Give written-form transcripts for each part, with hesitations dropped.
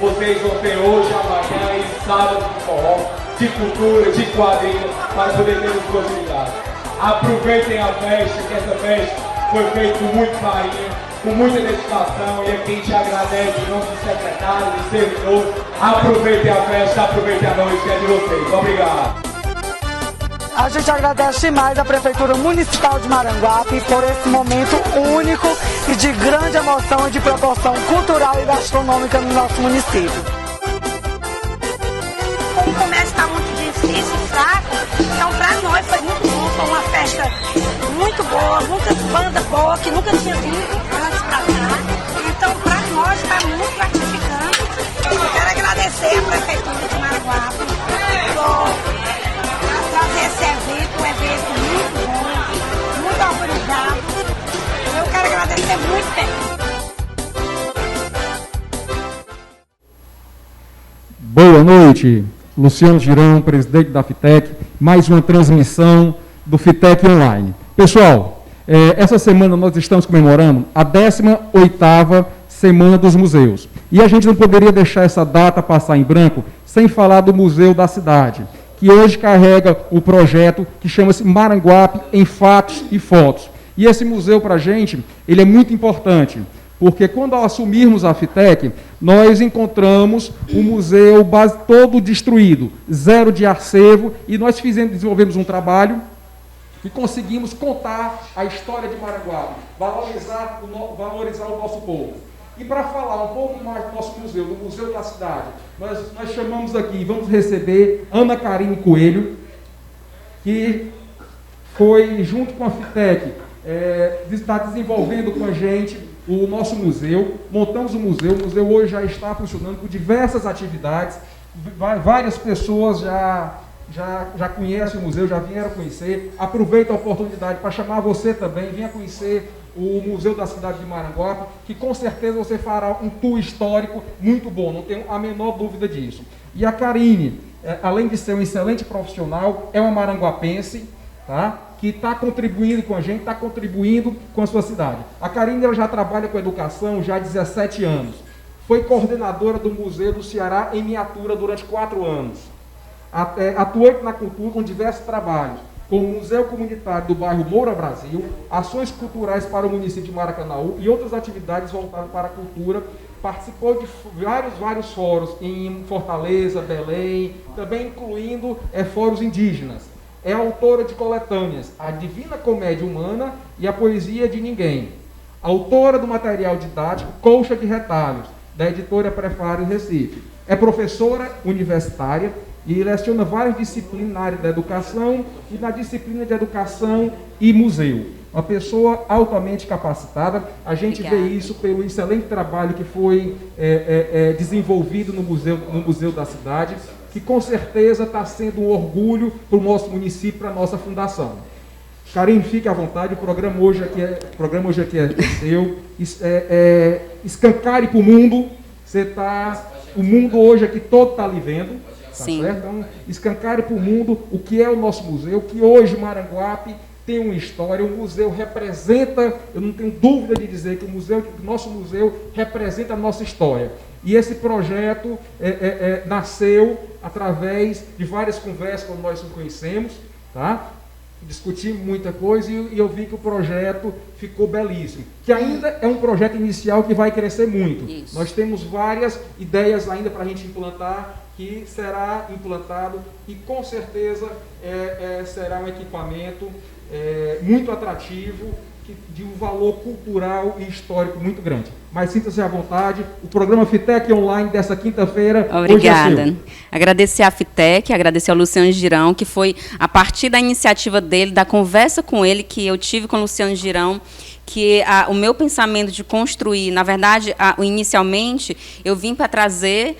Vocês vão ter hoje, amanhã e sábado de forró, de cultura, de quadrilha, para poder ter as possibilidades. Aproveitem a festa, que essa festa foi feita com muito carinho, com muita dedicação, e aqui a gente agradece em nome do secretário, do servidor. Aproveitem a festa, aproveitem a noite que é de vocês. Obrigado. A gente agradece demais a Prefeitura Municipal de Maranguape por esse momento único e de grande emoção e de proporção cultural e gastronômica no nosso município. O comércio está muito difícil, fraco, então para nós foi muito bom, foi uma festa muito boa, muitas bandas boas que nunca tinha vindo antes para cá, então para nós está muito gratificante. Eu quero agradecer a Prefeitura de Maranguape por trazer esse evento, um evento muito bom, muito organizado. Eu quero agradecer muito bem. Boa noite, Luciano Girão, presidente da FITEC, mais uma transmissão do FITEC Online. Pessoal, essa semana nós estamos comemorando a 18ª Semana dos Museus. E a gente não poderia deixar essa data passar em branco sem falar do Museu da Cidade, que hoje carrega o projeto que chama-se Maranguape em Fatos e Fotos. E esse museu, para a gente, ele é muito importante, porque quando assumirmos a FITEC, nós encontramos o museu todo destruído, zero de acervo, e nós desenvolvemos um trabalho e conseguimos contar a história de Maranguape, valorizar o nosso povo. E para falar um pouco mais do nosso museu, do Museu da Cidade, nós chamamos aqui, vamos receber Ana Karine Coelho, que foi, junto com a FITEC, está desenvolvendo com a gente o nosso museu. Montamos o museu hoje já está funcionando com diversas atividades, várias pessoas já conhecem o museu, já vieram conhecer. Aproveito a oportunidade para chamar você também, venha conhecer o Museu da Cidade de Maranguape, que com certeza você fará um tour histórico muito bom, não tenho a menor dúvida disso. E a Karine, além de ser um excelente profissional, é uma maranguapense, tá? Que está contribuindo com a gente, está contribuindo com a sua cidade. A Karine ela já trabalha com educação já há 17 anos. Foi coordenadora do Museu do Ceará em miniatura durante 4 anos. Atuante na cultura com diversos trabalhos, como o Museu Comunitário do bairro Moura Brasil, ações culturais para o município de Maracanaú e outras atividades voltadas para a cultura. Participou de vários fóruns em Fortaleza, Belém, também incluindo fóruns indígenas. É autora de coletâneas A Divina Comédia Humana e A Poesia de Ninguém. Autora do material didático Colcha de Retalhos, da editora Prefário Recife. É professora universitária e leciona várias disciplinas na área da educação e na disciplina de educação e museu. Uma pessoa altamente capacitada. A gente vê isso pelo excelente trabalho que foi desenvolvido no Museu da Cidade, que com certeza está sendo um orgulho para o nosso município, para a nossa fundação. Karine, fique à vontade, o programa hoje aqui é seu. Escancare para o mundo. O mundo hoje aqui todo está lhe vendo. Tá certo? Então, escancare para o mundo o que é o nosso museu, que hoje Maranguape tem uma história, o museu representa, eu não tenho dúvida de dizer que o nosso museu representa a nossa história. E esse projeto nasceu através de várias conversas quando nós nos conhecemos, tá? Discutimos muita coisa e eu vi que o projeto ficou belíssimo. Que ainda é um projeto inicial que vai crescer muito. Isso. Nós temos várias ideias ainda para a gente implantar, que será implantado e com certeza será um equipamento muito atrativo, de um valor cultural e histórico muito grande. Mas sinta-se à vontade, o programa FITEC Online dessa quinta-feira. Obrigada. Hoje é seu. Agradecer à FITEC, agradecer ao Luciano Girão, que foi a partir da iniciativa dele, da conversa com ele que eu tive com o Luciano Girão, que o meu pensamento de construir, na verdade, inicialmente, eu vim para trazer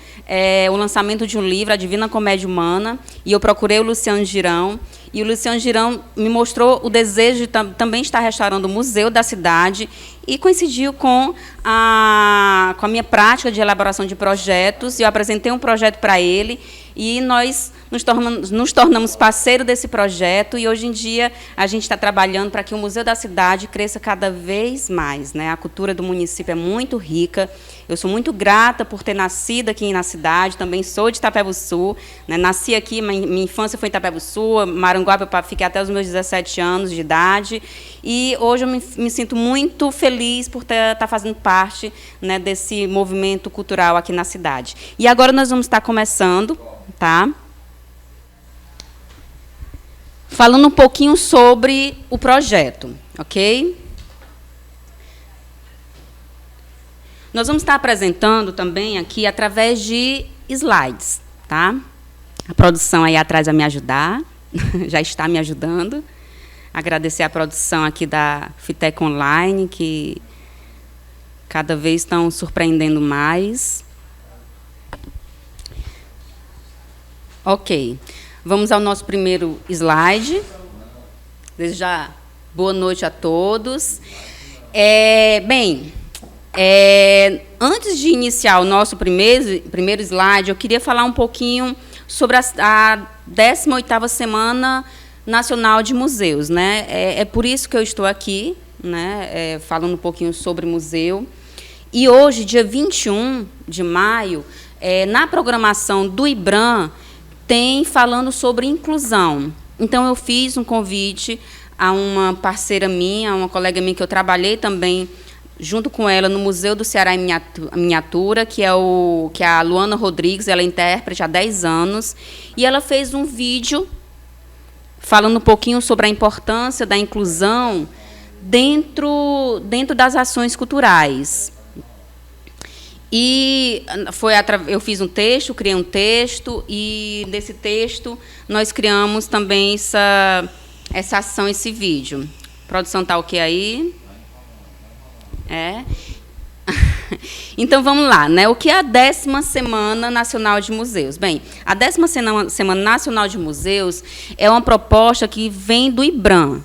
o lançamento de um livro, A Divina Comédia Humana, e eu procurei o Luciano Girão, e o Luciano Girão me mostrou o desejo de também estar restaurando o Museu da Cidade, e coincidiu com a minha prática de elaboração de projetos, e eu apresentei um projeto para ele, e nós nos tornamos parceiro desse projeto, e hoje em dia a gente está trabalhando para que o Museu da Cidade cresça cada vez mais, né? A cultura do município é muito rica. Eu sou muito grata por ter nascido aqui na cidade, também sou de Itapebussu, né? Nasci aqui, minha infância foi em Itapebussu, Maranguape eu fiquei até os meus 17 anos de idade, e hoje eu me sinto muito feliz por estar fazendo parte, né, desse movimento cultural aqui na cidade. E agora nós vamos estar começando, tá? Falando um pouquinho sobre o projeto, ok? Nós vamos estar apresentando também aqui através de slides, tá? A produção aí atrás vai me ajudar, já está me ajudando. Agradecer a produção aqui da FITEC Online, que cada vez estão surpreendendo mais. Ok. Vamos ao nosso primeiro slide. Desde já, boa noite a todos. Antes de iniciar o nosso primeiro slide, eu queria falar um pouquinho sobre a 18ª Semana Nacional de Museus, né? É por isso que eu estou aqui, né, falando um pouquinho sobre museu. E hoje, dia 21 de maio, na programação do IBRAM, tem falando sobre inclusão. Então, eu fiz um convite a uma parceira minha, uma colega minha, que eu trabalhei também junto com ela no Museu do Ceará em Miniatura, que é a Luana Rodrigues, ela é intérprete há 10 anos, e ela fez um vídeo falando um pouquinho sobre a importância da inclusão dentro das ações culturais. E eu fiz um texto, criei um texto, e nesse texto nós criamos também essa ação, esse vídeo. A produção está ok aí? Então, vamos lá, né? O que é a 10ª Semana Nacional de Museus? Bem, a 10ª Semana Nacional de Museus é uma proposta que vem do IBRAM,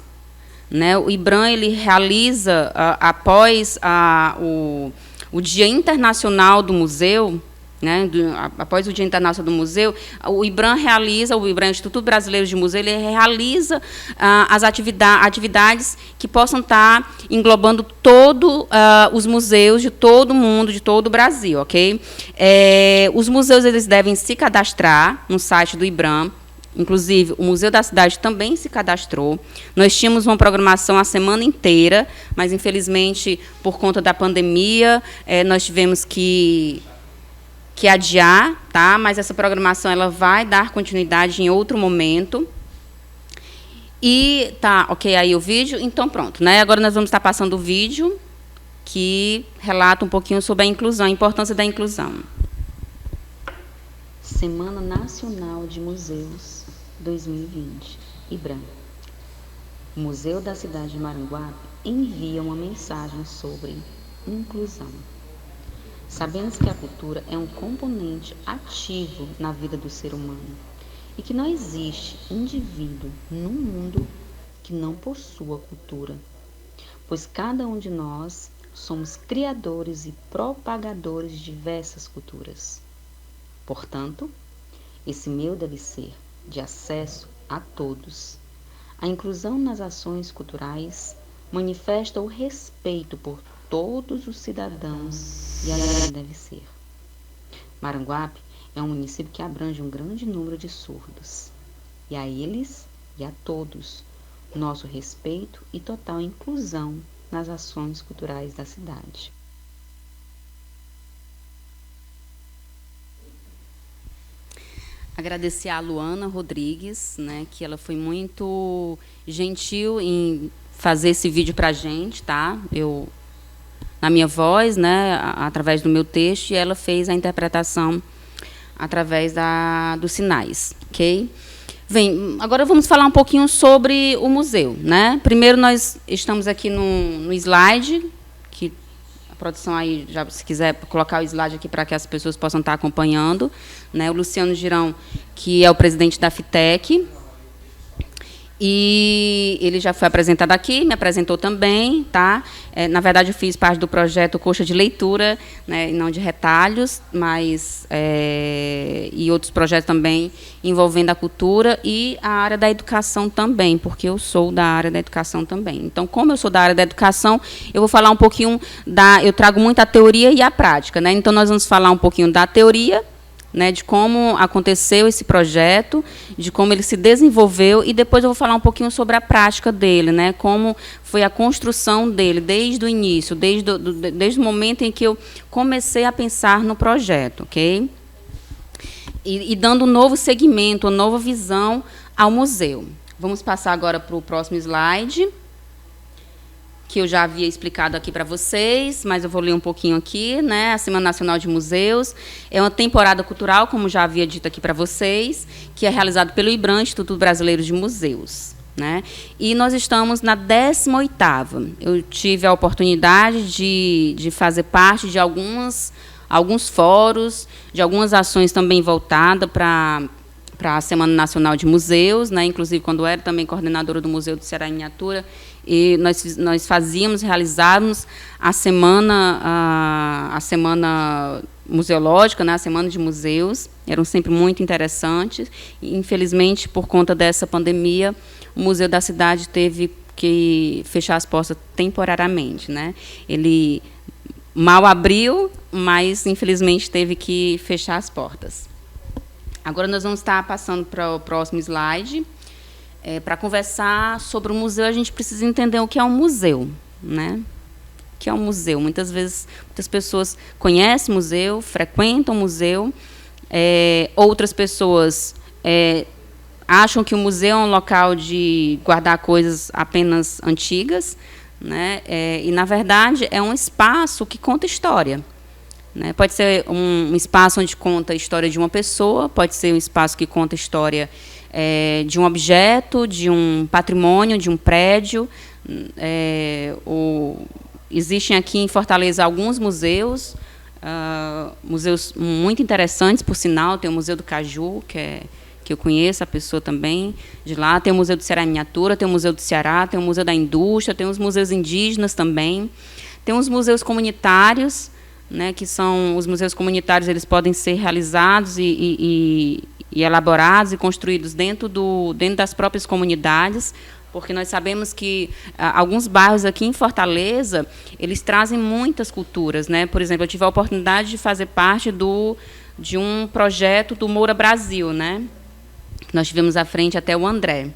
né? O IBRAM, ele realiza, após o Dia Internacional do Museu, né, após o Dia Internacional do Museu, o IBRAM, Instituto Brasileiro de Museu, ele realiza as atividades que possam estar englobando todos os museus de todo o mundo, de todo o Brasil, ok? Os museus, eles devem se cadastrar no site do IBRAM. Inclusive, o Museu da Cidade também se cadastrou. Nós tínhamos uma programação a semana inteira, mas, infelizmente, por conta da pandemia, nós tivemos que adiar, tá? Mas essa programação ela vai dar continuidade em outro momento. E tá ok aí o vídeo? Então, pronto, né? Agora nós vamos estar passando o vídeo que relata um pouquinho sobre a inclusão, a importância da inclusão. Semana Nacional de Museus 2020, IBRAM. O Museu da Cidade de Maranguape envia uma mensagem sobre inclusão. Sabemos que a cultura é um componente ativo na vida do ser humano e que não existe indivíduo no mundo que não possua cultura, pois cada um de nós somos criadores e propagadores de diversas culturas. Portanto, esse meio deve ser de acesso a todos. A inclusão nas ações culturais manifesta o respeito por todos os cidadãos e assim deve ser. Maranguape é um município que abrange um grande número de surdos. E a eles e a todos, nosso respeito e total inclusão nas ações culturais da cidade. Agradecer a Luana Rodrigues, né, que ela foi muito gentil em fazer esse vídeo para a gente, tá? Na minha voz, né, através do meu texto, e ela fez a interpretação através dos sinais, ok? Bem, agora vamos falar um pouquinho sobre o museu, né? Primeiro, nós estamos aqui no slide, que a produção aí, já, se quiser colocar o slide aqui para que as pessoas possam estar acompanhando, né? O Luciano Girão, que é o presidente da FITEC. E ele já foi apresentado aqui, me apresentou também, tá? Na verdade, eu fiz parte do projeto Coxa de Leitura, né, e não de Retalhos, mas e outros projetos também envolvendo a cultura e a área da educação também, porque eu sou da área da educação também. Então, como eu sou da área da educação, eu vou falar um pouquinho eu trago muito a teoria e a prática, né? Então, nós vamos falar um pouquinho da teoria, né, de como aconteceu esse projeto, de como ele se desenvolveu, e depois eu vou falar um pouquinho sobre a prática dele, né, como foi a construção dele desde o início, desde o momento em que eu comecei a pensar no projeto, ok? E dando um novo segmento, uma nova visão ao museu. Vamos passar agora para o próximo slide, que eu já havia explicado aqui para vocês, mas eu vou ler um pouquinho aqui, né? A Semana Nacional de Museus é uma temporada cultural, como já havia dito aqui para vocês, que é realizado pelo IBRAM, Instituto Brasileiro de Museus, né? E nós estamos na 18ª. Eu tive a oportunidade de fazer parte de alguns fóruns, de algumas ações também voltadas para a Semana Nacional de Museus, né? Inclusive, quando eu era também coordenadora do Museu do Ceará em Miniatura, e nós realizávamos a semana museológica, né, a semana de museus, eram sempre muito interessantes. E, infelizmente, por conta dessa pandemia, o Museu da Cidade teve que fechar as portas temporariamente, né? Ele mal abriu, mas, infelizmente, teve que fechar as portas. Agora nós vamos estar passando para o próximo slide. Para conversar sobre o museu, a gente precisa entender o que é um museu, né? O que é um museu? Muitas vezes, muitas pessoas conhecem museu, frequentam museu, outras pessoas acham que o museu é um local de guardar coisas apenas antigas, né? E, na verdade, é um espaço que conta história. Né? Pode ser um espaço onde conta a história de uma pessoa, pode ser um espaço que conta a história de um objeto, de um patrimônio, de um prédio. Existem aqui em Fortaleza alguns museus, museus muito interessantes, por sinal. Tem o Museu do Caju, que eu conheço a pessoa também de lá, tem o Museu do Ceará em Miniatura, tem o Museu do Ceará, tem o Museu da Indústria, tem os museus indígenas também, tem os museus comunitários, né, que são os museus comunitários. Eles podem ser realizados e elaborados e construídos dentro das próprias comunidades, porque nós sabemos que alguns bairros aqui em Fortaleza, eles trazem muitas culturas, né? Por exemplo, eu tive a oportunidade de fazer parte de um projeto do Moura Brasil, né? Nós tivemos à frente até o André.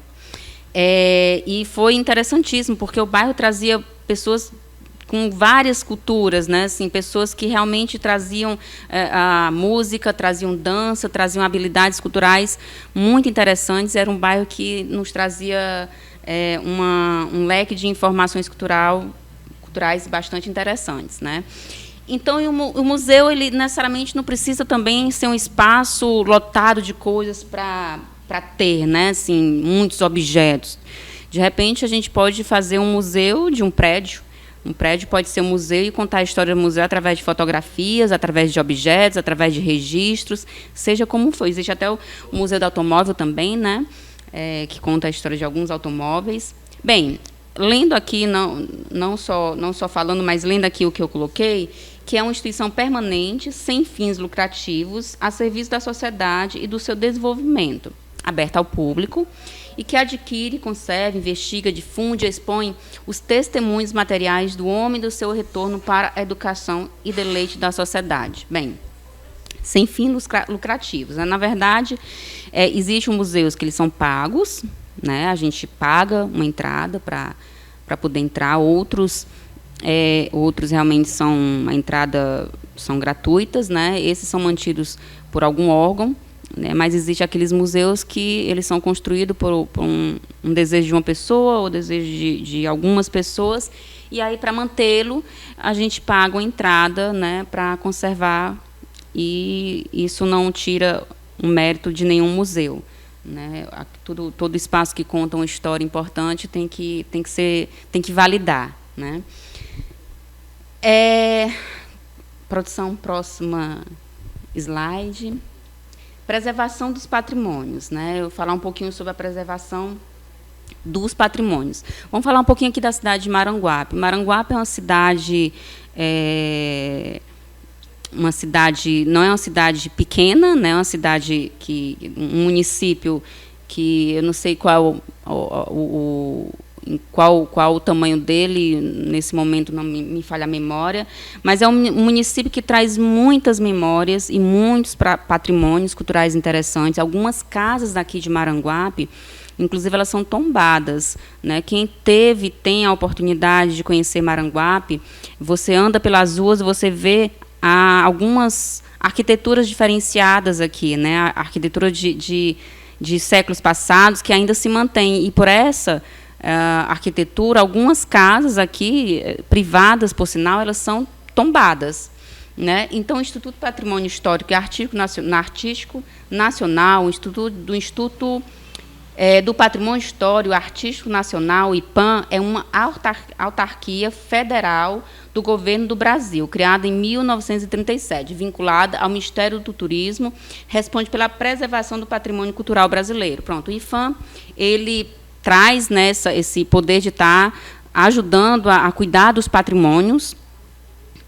E foi interessantíssimo, porque o bairro trazia pessoas com várias culturas, né? Assim, pessoas que realmente traziam a música, traziam dança, traziam habilidades culturais muito interessantes. Era um bairro que nos trazia um leque de informações culturais bastante interessantes, né? Então, o museu, ele necessariamente não precisa também ser um espaço lotado de coisas para ter, né? Assim, muitos objetos. De repente, a gente pode fazer um museu de um prédio. Um prédio pode ser um museu e contar a história do museu através de fotografias, através de objetos, através de registros, seja como for. Existe até o Museu do Automóvel também, né? Que conta a história de alguns automóveis. Bem, lendo aqui, não só falando, mas lendo aqui o que eu coloquei, que é uma instituição permanente, sem fins lucrativos, a serviço da sociedade e do seu desenvolvimento, aberta ao público, e que adquire, conserva, investiga, difunde e expõe os testemunhos materiais do homem e do seu retorno para a educação e deleite da sociedade. Bem, sem fins lucrativos. Na verdade, existem museus que eles são pagos, né? A gente paga uma entrada para poder entrar, outros realmente são gratuitas, né? Esses são mantidos por algum órgão, né? Mas existe aqueles museus que eles são construídos por um desejo de uma pessoa ou desejo de algumas pessoas, e aí, para mantê-lo, a gente paga uma entrada, né, para conservar, e isso não tira o mérito de nenhum museu, né? Todo espaço que conta uma história importante tem que validar, né? Produção, próxima slide. Preservação dos patrimônios, né? Eu vou falar um pouquinho sobre a preservação dos patrimônios. Vamos falar um pouquinho aqui da cidade de Maranguape. Maranguape é uma cidade, não é uma cidade pequena, né? É uma cidade um município que eu não sei qual o tamanho dele, nesse momento não me falha a memória, mas é um município que traz muitas memórias e muitos patrimônios culturais interessantes. Algumas casas daqui de Maranguape, inclusive, elas são tombadas, né? Quem tem a oportunidade de conhecer Maranguape, você anda pelas ruas e você vê algumas arquiteturas diferenciadas aqui, né? A arquitetura de séculos passados que ainda se mantém. E por essa arquitetura, algumas casas aqui, privadas, por sinal, elas são tombadas, né? Então, o Instituto Patrimônio Histórico e Artístico Nacional, do Instituto do Patrimônio Histórico Artístico Nacional, o IPAM, é uma autarquia federal do governo do Brasil, criada em 1937, vinculada ao Ministério do Turismo, responde pela preservação do patrimônio cultural brasileiro. Pronto, o IPAM, ele traz esse poder de estar ajudando a cuidar dos patrimônios.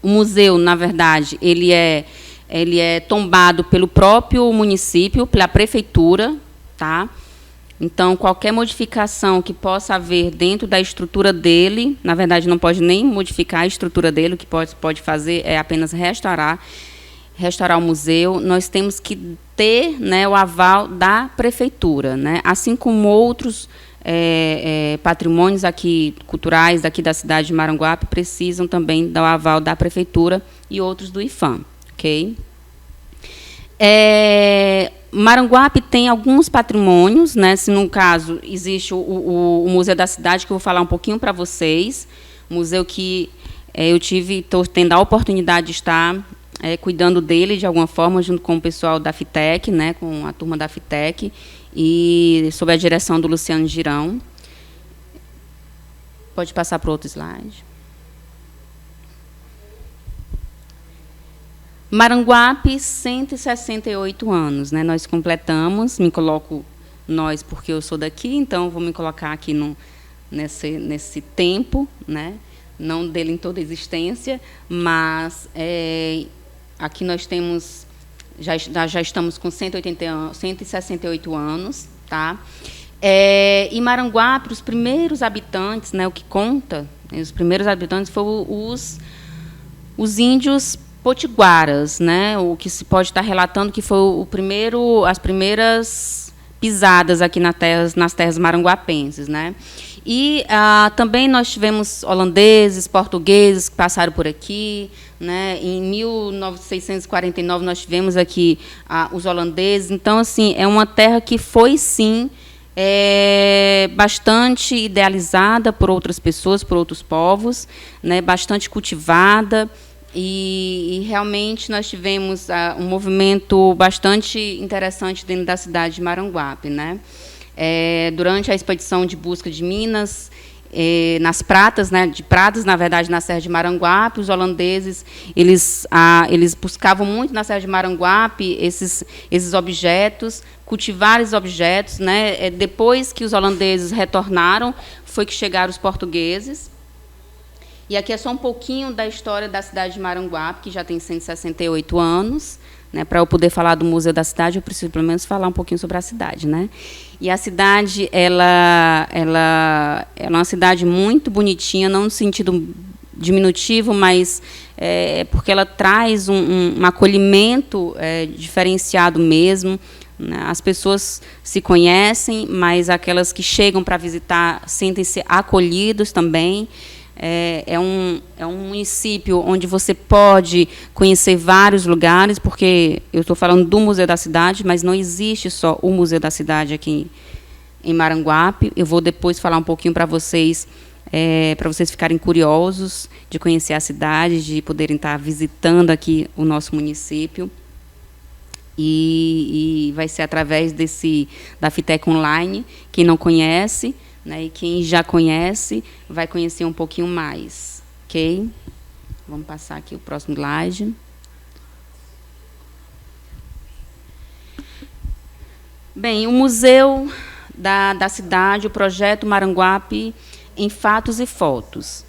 O museu, na verdade, ele é tombado pelo próprio município, pela prefeitura, tá? Então, qualquer modificação que possa haver dentro da estrutura dele, na verdade, não pode nem modificar a estrutura dele, o que pode fazer é apenas restaurar o museu. Nós temos que ter, né, o aval da prefeitura, né? Assim como outros patrimônios aqui culturais daqui da cidade de Maranguape precisam também do aval da prefeitura e outros do IPAM, ok? Maranguape tem alguns patrimônios, né? Se no caso existe o Museu da Cidade, que eu vou falar um pouquinho para vocês, museu que estou tendo a oportunidade de estar cuidando dele de alguma forma, junto com o pessoal da FITEC, né? Com a turma da FITEC, e sob a direção do Luciano Girão. Pode passar para o outro slide. Maranguape, 168 anos, né? Nós completamos, me coloco nós porque eu sou daqui, então vou me colocar aqui nesse tempo, né? Não dele em toda a existência, mas aqui nós temos, já estamos com 168 anos, tá? E Maranguape, os primeiros habitantes, né? O que conta, os primeiros habitantes foram os índios potiguaras, né? O que se pode estar relatando que foi as primeiras pisadas aqui nas terras maranguapenses, né? E também nós tivemos holandeses, portugueses que passaram por aqui, né? Em 1649 nós tivemos aqui os holandeses. Então, assim, é uma terra que foi, sim, bastante idealizada por outras pessoas, por outros povos, né? Bastante cultivada. E realmente nós tivemos um movimento bastante interessante dentro da cidade de Maranguape, né? Durante a expedição de busca de minas, nas pratas, né, de pratas, na verdade, na Serra de Maranguape, os holandeses eles buscavam muito na Serra de Maranguape esses objetos, cultivar esses objetos, né? Depois que os holandeses retornaram, foi que chegaram os portugueses. E aqui é só um pouquinho da história da cidade de Maranguape, que já tem 168 anos. Né? Para eu poder falar do Museu da Cidade, eu preciso, pelo menos, falar um pouquinho sobre a cidade. Né? E a cidade ela é uma cidade muito bonitinha, não no sentido diminutivo, mas porque ela traz um acolhimento diferenciado mesmo. Né? As pessoas se conhecem, mas aquelas que chegam para visitar sentem-se acolhidos também. É um município onde você pode conhecer vários lugares, porque eu estou falando do Museu da Cidade, mas não existe só o Museu da Cidade aqui em Maranguape. Eu vou depois falar um pouquinho para vocês ficarem curiosos de conhecer a cidade, de poderem estar visitando aqui o nosso município. E vai ser através da FITEC Online. Quem não conhece, né, e quem já conhece vai conhecer um pouquinho mais, ok? Vamos passar aqui o próximo slide. Bem, o Museu da cidade, o projeto Maranguape em Fatos e Fotos.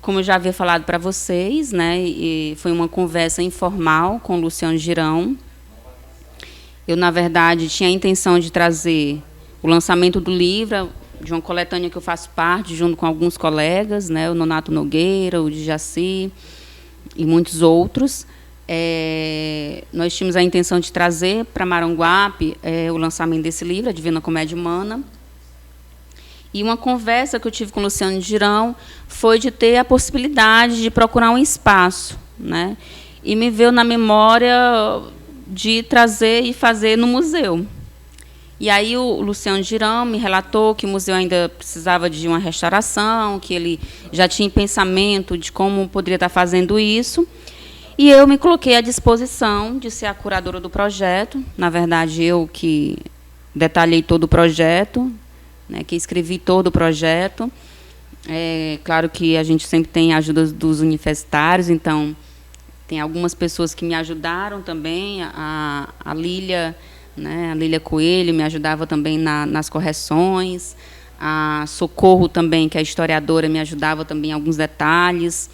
Como eu já havia falado para vocês, né, e foi uma conversa informal com o Luciano Girão. Eu, na verdade, tinha a intenção de trazer o lançamento do livro, de uma coletânea que eu faço parte, junto com alguns colegas, né, o Nonato Nogueira, o Djaci e muitos outros. Nós tínhamos a intenção de trazer para Maranguape o lançamento desse livro, A Divina Comédia Humana. E uma conversa que eu tive com o Luciano Girão foi de ter a possibilidade de procurar um espaço, né? E me veio na memória de trazer e fazer no museu. E aí o Luciano Girão me relatou que o museu ainda precisava de uma restauração, que ele já tinha em pensamento de como poderia estar fazendo isso. E eu me coloquei à disposição de ser a curadora do projeto. Na verdade, eu que detalhei todo o projeto, né, que escrevi todo o projeto. Claro que a gente sempre tem a ajuda dos universitários, então tem algumas pessoas que me ajudaram também. A Lília, né, a Lília Coelho me ajudava também nas correções. A Socorro também, que é historiadora, me ajudava também em alguns detalhes.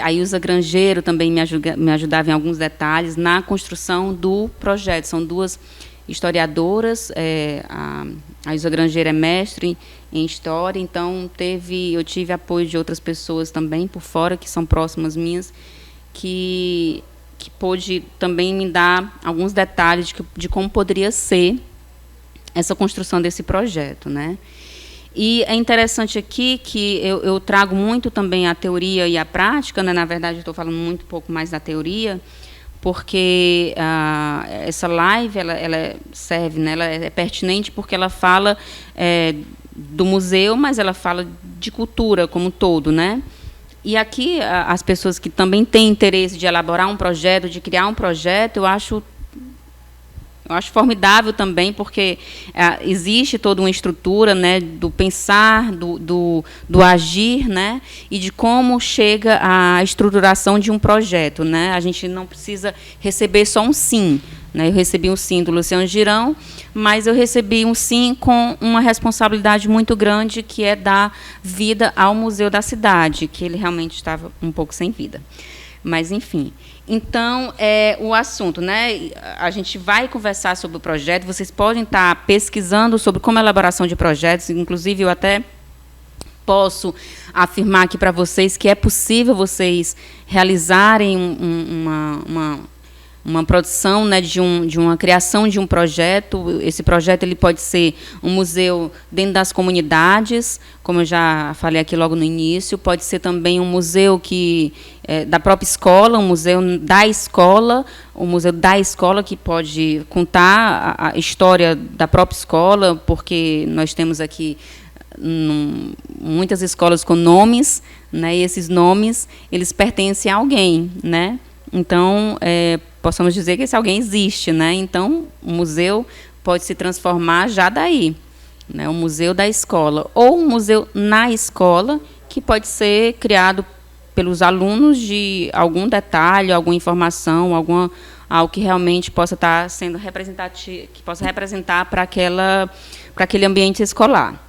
A Ilza Grangeiro também me ajudava em alguns detalhes na construção do projeto. São duas historiadoras, a Ilza Grangeiro é mestre em História, então eu tive apoio de outras pessoas também por fora, que são próximas minhas, que pôde também me dar alguns detalhes de como poderia ser essa construção desse projeto, né? E é interessante aqui que eu trago muito também a teoria e a prática, né? Na verdade, eu estou falando muito pouco mais da teoria, porque essa live ela serve, né, ela é pertinente porque ela fala do museu, mas ela fala de cultura como um todo, né? E aqui as pessoas que também têm interesse de elaborar um projeto, de criar um projeto, eu acho formidável também, porque existe toda uma estrutura, né, do pensar, do agir, né, e de como chega a estruturação de um projeto, né? A gente não precisa receber só um sim, né? Eu recebi um sim do Luciano Girão, mas eu recebi um sim com uma responsabilidade muito grande, que é dar vida ao Museu da Cidade, que ele realmente estava um pouco sem vida. Mas, enfim. Então, o assunto, né? A gente vai conversar sobre o projeto, vocês podem estar pesquisando sobre como a elaboração de projetos, inclusive eu até posso afirmar aqui para vocês que é possível vocês realizarem uma produção, né, de uma criação de um projeto. Esse projeto ele pode ser um museu dentro das comunidades, como eu já falei aqui logo no início, pode ser também um museu da própria escola, um museu da escola, o museu da escola que pode contar a história da própria escola, porque nós temos aqui muitas escolas com nomes, né, e esses nomes eles pertencem a alguém, né? Então, possamos dizer que esse alguém existe, né? Então, o museu pode se transformar já daí, né? O museu da escola, ou um museu na escola, que pode ser criado pelos alunos de algum detalhe, alguma informação, algo que realmente possa estar sendo representativo, que possa representar para aquele ambiente escolar,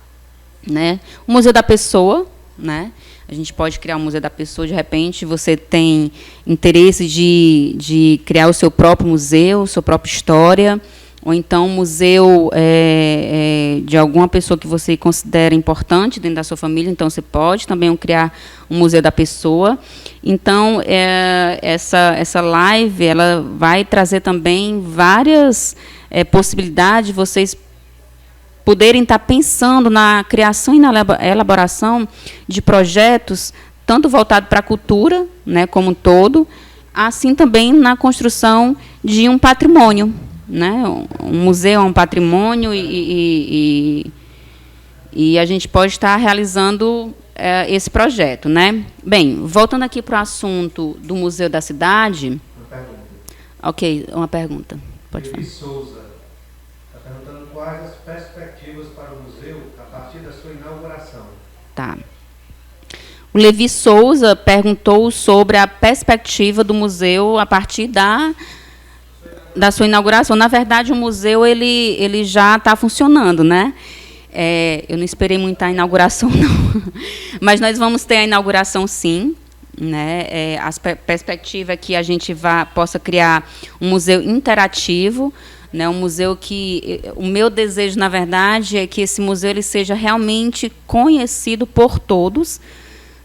né? O Museu da Pessoa, né? A gente pode criar um Museu da Pessoa, de repente você tem interesse de criar o seu próprio museu, sua própria história, ou então um museu de alguma pessoa que você considera importante dentro da sua família, então você pode também criar um Museu da Pessoa. Então, essa live ela vai trazer também várias possibilidades de vocês poderem estar pensando na criação e na elaboração de projetos, tanto voltado para a cultura, né, como um todo, assim também na construção de um patrimônio, né? Um museu é um patrimônio e a gente pode estar realizando esse projeto, né? Bem, voltando aqui para o assunto do Museu da Cidade. Uma pergunta. Ok, uma pergunta. Pode falar. Souza está perguntando quais as perspectivas para o museu a partir da sua inauguração. Tá. O Levi Souza perguntou sobre a perspectiva do museu a partir da sua inauguração. Na verdade, o museu ele já está funcionando, né? Eu não esperei muito a inauguração, não. Mas nós vamos ter a inauguração, sim. Né? A perspectiva é que a gente possa criar um museu interativo, né? Um museu que... O meu desejo, na verdade, é que esse museu ele seja realmente conhecido por todos.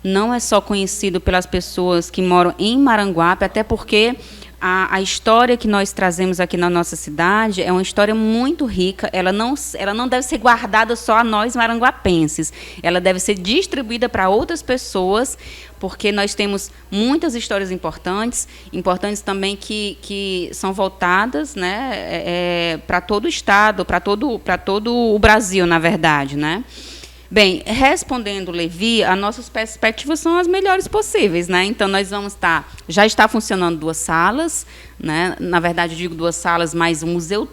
Não é só conhecido pelas pessoas que moram em Maranguape, até porque a história que nós trazemos aqui na nossa cidade é uma história muito rica. Ela não deve ser guardada só a nós maranguapenses. Ela deve ser distribuída para outras pessoas, porque nós temos muitas histórias importantes também que são voltadas, né, para todo o Estado, para todo o Brasil, na verdade, né? Bem, respondendo, Levi, as nossas perspectivas são as melhores possíveis, né? Então, nós vamos já está funcionando 2 salas, né? Na verdade, eu digo 2 salas, mas o museu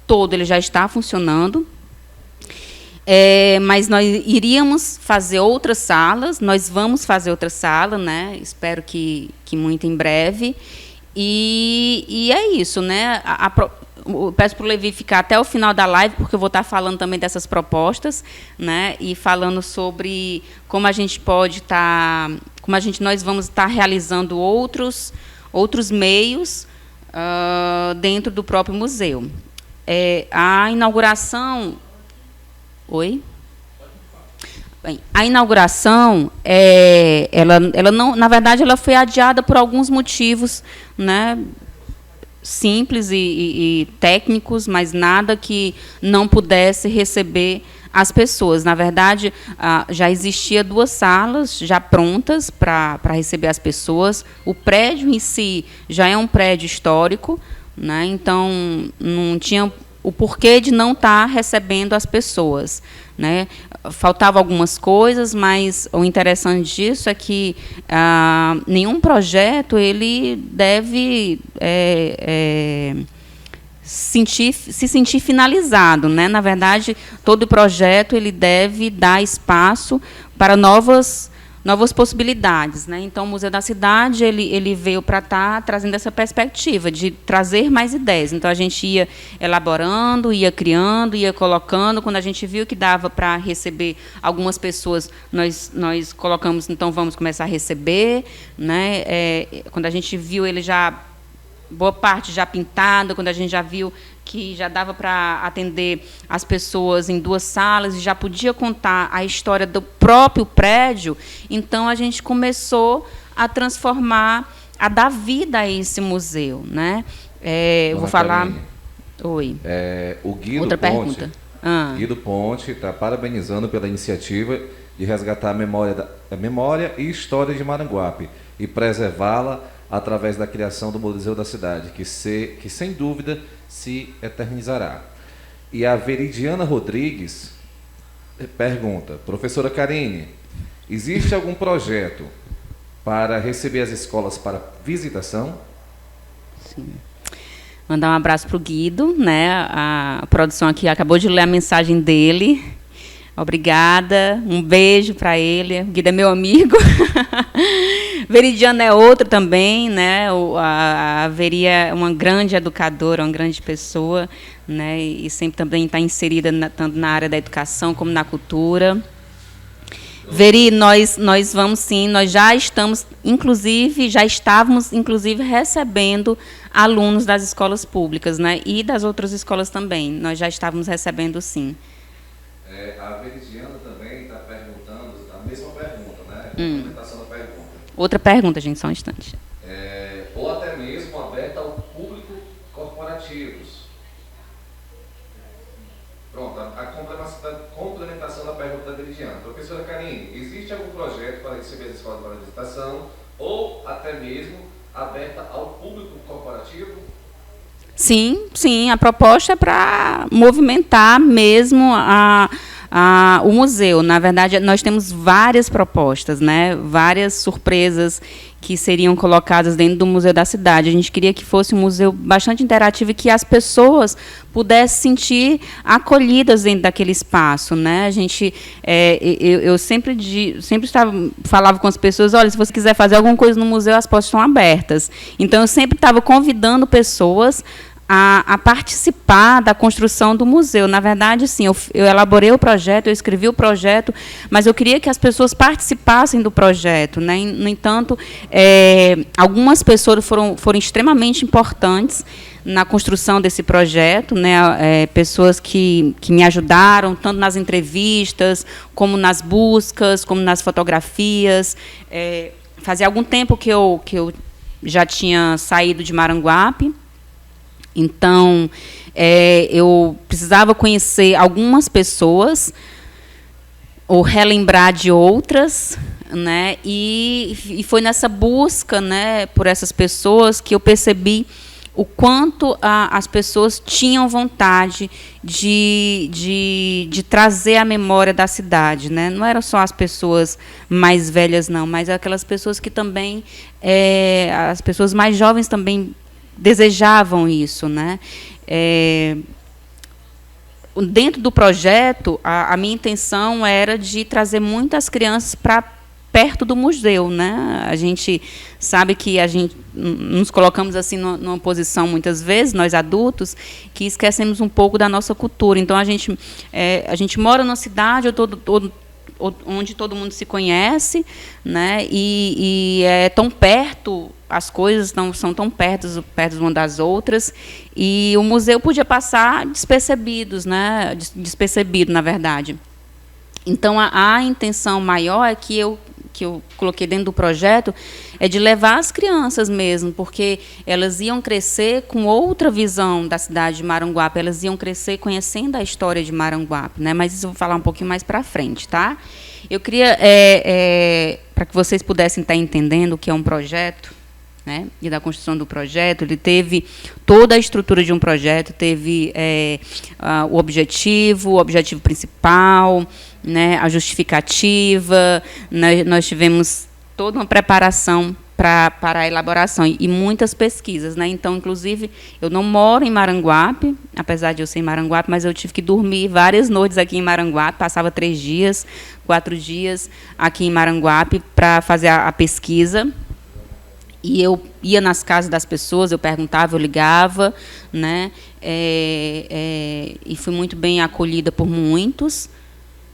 todo ele já está funcionando. Mas nós iríamos fazer outras salas, nós vamos fazer outra sala, né? Espero que muito em breve. E é isso, né? Eu peço para o Levi ficar até o final da live, porque eu vou estar falando também dessas propostas, né, e falando sobre como a gente pode nós vamos estar realizando outros meios dentro do próprio museu. A inauguração... Oi? Bem, a inauguração, ela não, na verdade, ela foi adiada por alguns motivos, né, simples e técnicos, mas nada que não pudesse receber as pessoas. Na verdade, já existia 2 salas já prontas para receber as pessoas. O prédio em si já é um prédio histórico, né? Então não tinha o porquê de não estar recebendo as pessoas, né? Faltavam algumas coisas, mas o interessante disso é que nenhum projeto ele deve se sentir finalizado, né? Na verdade, todo projeto ele deve dar espaço para novas possibilidades, né? Então, o Museu da Cidade ele veio para estar trazendo essa perspectiva de trazer mais ideias. Então, a gente ia elaborando, ia criando, ia colocando. Quando a gente viu que dava para receber algumas pessoas, nós colocamos, então, vamos começar a receber, né? Quando a gente viu ele já, boa parte já pintado, quando a gente já viu que já dava para atender as pessoas em 2 salas e já podia contar a história do próprio prédio, então a gente começou a transformar, a dar vida a esse museu, né? Eu vou falar... Karine, Oi. O Guido Outra Ponte, pergunta. Guido Ponte está parabenizando pela iniciativa de resgatar a memória e história de Maranguape e preservá-la através da criação do Museu da Cidade, que sem dúvida se eternizará. E a Veridiana Rodrigues pergunta: professora Karine, existe algum projeto para receber as escolas para visitação? Sim. Mandar um abraço para o Guido, né? A produção aqui acabou de ler a mensagem dele. Obrigada, um beijo para ele. O Guido é meu amigo. Veridiana é outro também, né? A Veri é uma grande educadora, uma grande pessoa, né? E sempre também está inserida tanto na área da educação como na cultura. Veri, nós vamos sim, nós já estávamos, inclusive, recebendo alunos das escolas públicas, né? E das outras escolas também. Nós já estávamos recebendo, sim. A Veridiana também está perguntando, a mesma pergunta, né? Complementação da pergunta. Outra pergunta, gente, só um instante. Ou até mesmo aberta ao público corporativos. Pronto, a complementação da pergunta da Veridiana. Professora Karine, existe algum projeto para receber as escolas para visitação ou até mesmo aberta ao público corporativo? Sim, a proposta é para movimentar mesmo o museu. Na verdade, nós temos várias propostas, né? Várias surpresas que seriam colocadas dentro do Museu da Cidade. A gente queria que fosse um museu bastante interativo e que as pessoas pudessem sentir acolhidas dentro daquele espaço, né? A gente, eu sempre falava com as pessoas: olha, se você quiser fazer alguma coisa no museu, as portas estão abertas. Então, eu sempre estava convidando pessoas a participar da construção do museu. Na verdade, sim, eu elaborei o projeto, eu escrevi o projeto, mas eu queria que as pessoas participassem do projeto, né? No entanto, algumas pessoas foram extremamente importantes na construção desse projeto, né? Pessoas que me ajudaram, tanto nas entrevistas, como nas buscas, como nas fotografias. Fazia algum tempo que eu já tinha saído de Maranguape, então eu precisava conhecer algumas pessoas ou relembrar de outras, né? E foi nessa busca, né, por essas pessoas que eu percebi o quanto as pessoas tinham vontade de trazer a memória da cidade, né? Não eram só as pessoas mais velhas, não, mas aquelas pessoas que também, as pessoas mais jovens também desejavam isso, né? Dentro do projeto, a minha intenção era de trazer muitas crianças para perto do museu, né? A gente sabe que a gente nos colocamos assim numa posição muitas vezes, nós adultos, que esquecemos um pouco da nossa cultura. Então a gente mora numa cidade onde todo mundo se conhece, né? E é tão perto, as coisas são tão perto umas das outras, e o museu podia passar despercebido, né? Despercebido, na verdade. Então a intenção maior é que eu coloquei dentro do projeto é de levar as crianças mesmo, porque elas iam crescer com outra visão da cidade de Maranguape, elas iam crescer conhecendo a história de Maranguape, né? Mas isso eu vou falar um pouquinho mais para frente, tá? Eu queria, para que vocês pudessem estar entendendo o que é um projeto, né? E da construção do projeto, ele teve toda a estrutura de um projeto, teve o objetivo principal, né, a justificativa, nós tivemos toda uma preparação para a elaboração e muitas pesquisas, né? Então, inclusive, eu não moro em Maranguape, apesar de eu ser em Maranguape, mas eu tive que dormir várias noites aqui em Maranguape, passava 3 dias, 4 dias aqui em Maranguape para fazer a pesquisa. E eu ia nas casas das pessoas, eu perguntava, eu ligava, né? E fui muito bem acolhida por muitos,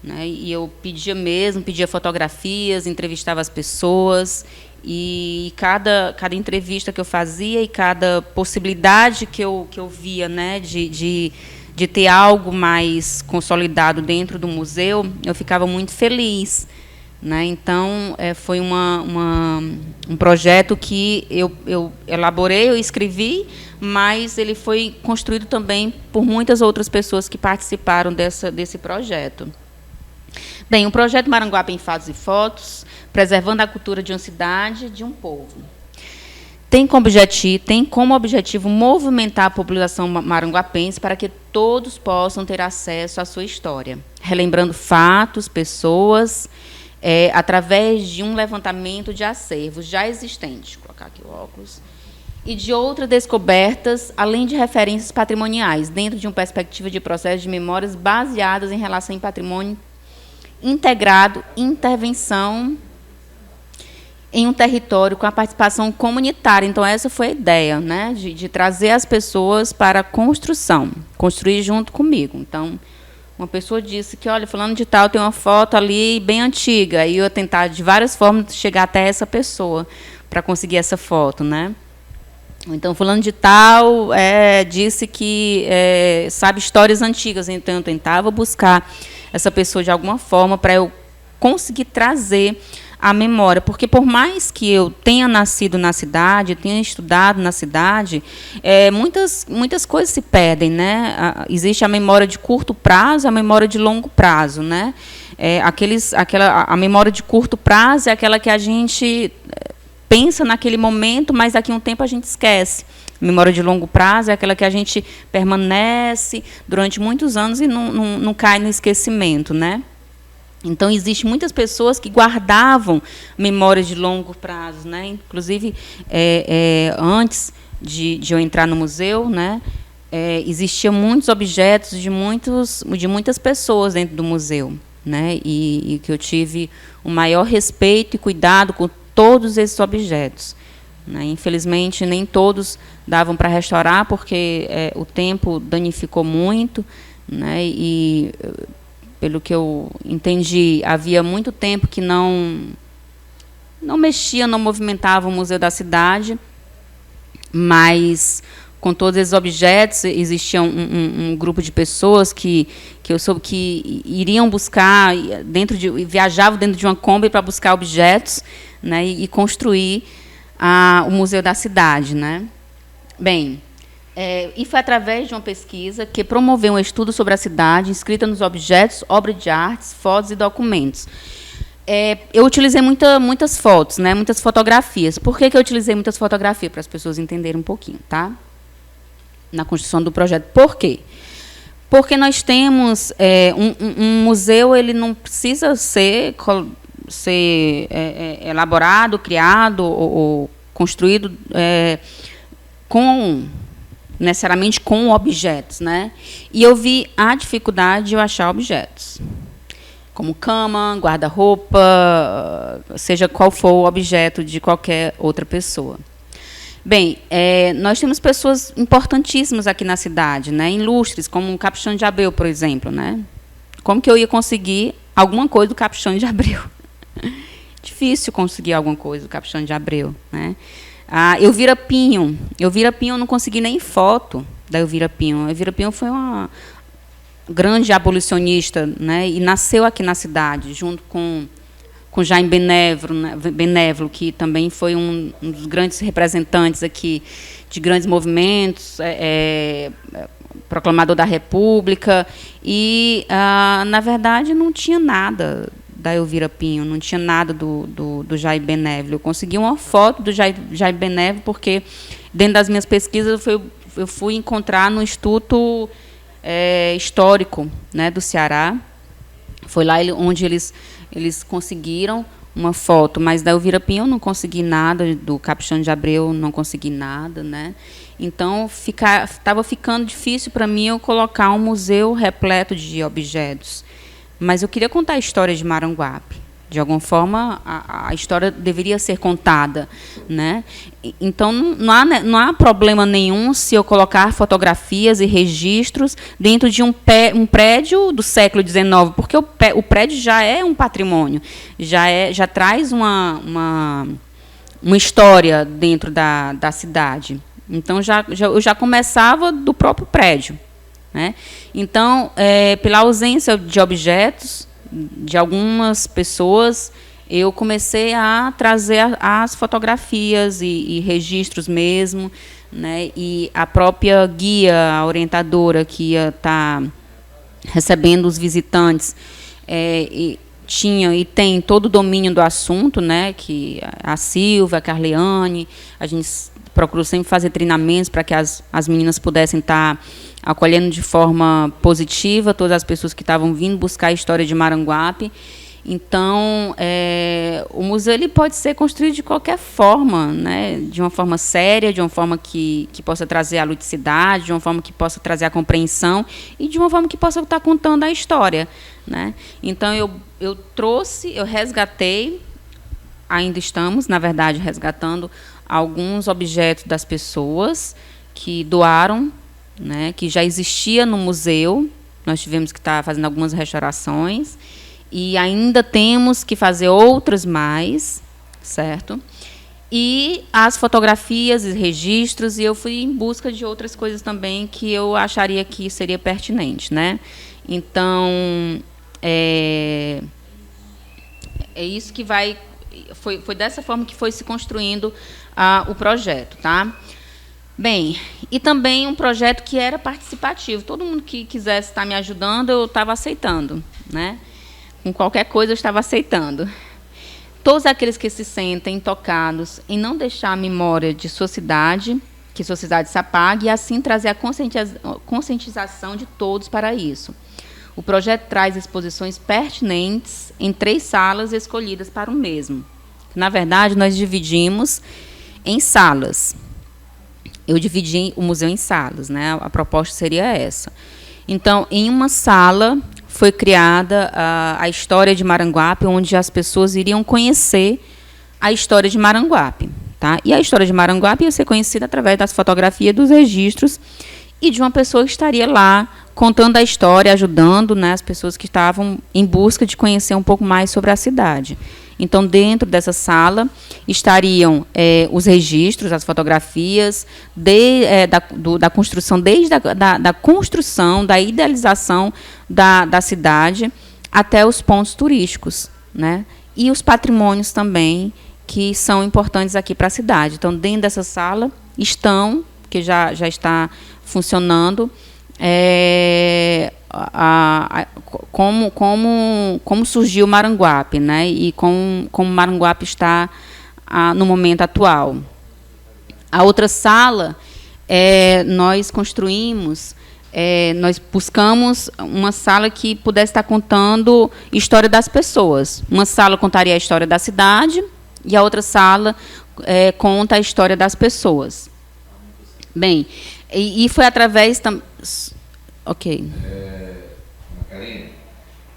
né? E eu pedia fotografias, entrevistava as pessoas, e cada entrevista que eu fazia e cada possibilidade que eu via, né, de ter algo mais consolidado dentro do museu, eu ficava muito feliz, né? Então, foi um projeto que eu elaborei, eu escrevi, mas ele foi construído também por muitas outras pessoas que participaram desse projeto. Bem, o projeto Maranguape em Fatos e Fotos, preservando a cultura de uma cidade, de um povo. Tem como objetivo movimentar a população maranguapense para que todos possam ter acesso à sua história, relembrando fatos, pessoas, através de um levantamento de acervos já existentes, vou colocar aqui o óculos, e de outras descobertas, além de referências patrimoniais, dentro de uma perspectiva de processo de memórias baseadas em relação em patrimônio integrado, intervenção em um território com a participação comunitária. Então, essa foi a ideia, né, de trazer as pessoas para a construção, construir junto comigo. Então, uma pessoa disse que, olha, fulano de tal tem uma foto ali bem antiga, e eu tentar de várias formas chegar até essa pessoa para conseguir essa foto, né? Então, fulano de tal disse que sabe histórias antigas, então eu tentava buscar essa pessoa de alguma forma para eu conseguir trazer a memória, porque por mais que eu tenha nascido na cidade, tenha estudado na cidade, muitas coisas se perdem, né? Existe a memória de curto prazo, a memória de longo prazo, né? A memória de curto prazo é aquela que a gente pensa naquele momento, mas daqui a um tempo a gente esquece. A memória de longo prazo é aquela que a gente permanece durante muitos anos e não cai no esquecimento, né? Então, existem muitas pessoas que guardavam memórias de longo prazo, né? Inclusive, antes de eu entrar no museu, né, existiam muitos objetos de muitas pessoas dentro do museu, né? E que eu tive o maior respeito e cuidado com todos esses objetos, né? Infelizmente, nem todos davam para restaurar, porque o tempo danificou muito, né? E, pelo que eu entendi, havia muito tempo que não mexia, não movimentava o Museu da Cidade, mas com todos esses objetos existia um grupo de pessoas que eu soube que iriam buscar viajavam dentro de uma Kombi para buscar objetos, né, e construir o Museu da Cidade, né? Bem, e foi através de uma pesquisa que promoveu um estudo sobre a cidade, inscrita nos objetos, obras de artes, fotos e documentos. Eu utilizei muitas fotos, né, muitas fotografias. Por que eu utilizei muitas fotografias? Para as pessoas entenderem um pouquinho, tá? Na construção do projeto. Por quê? Porque nós temos um museu, ele não precisa ser elaborado, criado ou construído necessariamente com objetos, né? E eu vi a dificuldade de eu achar objetos, como cama, guarda-roupa, seja qual for o objeto de qualquer outra pessoa. Bem, nós temos pessoas importantíssimas aqui na cidade, né, ilustres, como o Capistrano de Abreu, por exemplo, né? Como que eu ia conseguir alguma coisa do Capistrano de Abreu? Difícil conseguir alguma coisa do Capistrano de Abreu, né? Elvira Pinho eu não consegui nem foto da Elvira Pinho. A Elvira Pinho foi uma grande abolicionista, né, e nasceu aqui na cidade, junto com Jaime Benévolo, que também foi um dos grandes representantes aqui de grandes movimentos, proclamador da República, e, na verdade, não tinha nada da Elvira Pinho, não tinha nada do Jaime Benévolo. Eu consegui uma foto do Jaime Benévolo, porque, dentro das minhas pesquisas, eu fui encontrar no Instituto Histórico, né, do Ceará. Foi lá onde eles conseguiram uma foto, mas da Elvira Pinho eu não consegui nada, do Capistrano de Abreu não consegui nada, né? Então estava ficando difícil para mim eu colocar um museu repleto de objetos. Mas eu queria contar a história de Maranguape. De alguma forma, a história deveria ser contada, né? Então, não há problema nenhum se eu colocar fotografias e registros dentro de um prédio do século XIX, porque o prédio já é um patrimônio, já traz uma história dentro da cidade. Então, eu já começava do próprio prédio, né? Então, pela ausência de objetos de algumas pessoas, eu comecei a trazer as fotografias e registros mesmo, né? E a própria guia, a orientadora que ia estar recebendo os visitantes, tinha e tem todo o domínio do assunto, né? Que a Silvia, a Carleane, a gente procurou sempre fazer treinamentos para que as meninas pudessem estar acolhendo de forma positiva todas as pessoas que estavam vindo buscar a história de Maranguape. Então, o museu ele pode ser construído de qualquer forma, né? De uma forma séria, de uma forma que possa trazer a ludicidade, de uma forma que possa trazer a compreensão e de uma forma que possa estar contando a história, né? Então, eu resgatei, ainda estamos, na verdade, resgatando alguns objetos das pessoas que doaram, né, que já existia no museu. Nós tivemos que estar fazendo algumas restaurações e ainda temos que fazer outras mais, certo? E as fotografias e registros, e eu fui em busca de outras coisas também que eu acharia que seria pertinente, né? Então, é isso que foi dessa forma que foi se construindo o projeto, tá? Bem, e também um projeto que era participativo. Todo mundo que quisesse estar me ajudando, eu estava aceitando, né? Com qualquer coisa, eu estava aceitando. Todos aqueles que se sentem tocados em não deixar a memória de sua cidade, que sua cidade se apague, e assim trazer a conscientização de todos para isso. O projeto traz exposições pertinentes em 3 salas escolhidas para o mesmo. Na verdade, nós dividimos em salas. Eu dividi o museu em salas, né? A proposta seria essa. Então, em uma sala foi criada a história de Maranguape, onde as pessoas iriam conhecer a história de Maranguape, tá? E a história de Maranguape ia ser conhecida através das fotografias, dos registros e de uma pessoa que estaria lá contando a história, ajudando, né, as pessoas que estavam em busca de conhecer um pouco mais sobre a cidade. Então, dentro dessa sala estariam os registros, as fotografias da construção, desde da construção, da idealização da cidade até os pontos turísticos, né? E os patrimônios também, que são importantes aqui para a cidade. Então, dentro dessa sala que já está funcionando, como surgiu Maranguape, né? E como Maranguape está no momento atual. A outra sala, nós construímos, nós buscamos uma sala que pudesse estar contando história das pessoas. Uma sala contaria a história da cidade e a outra sala conta a história das pessoas. Bem, e foi através... Ok. Karine,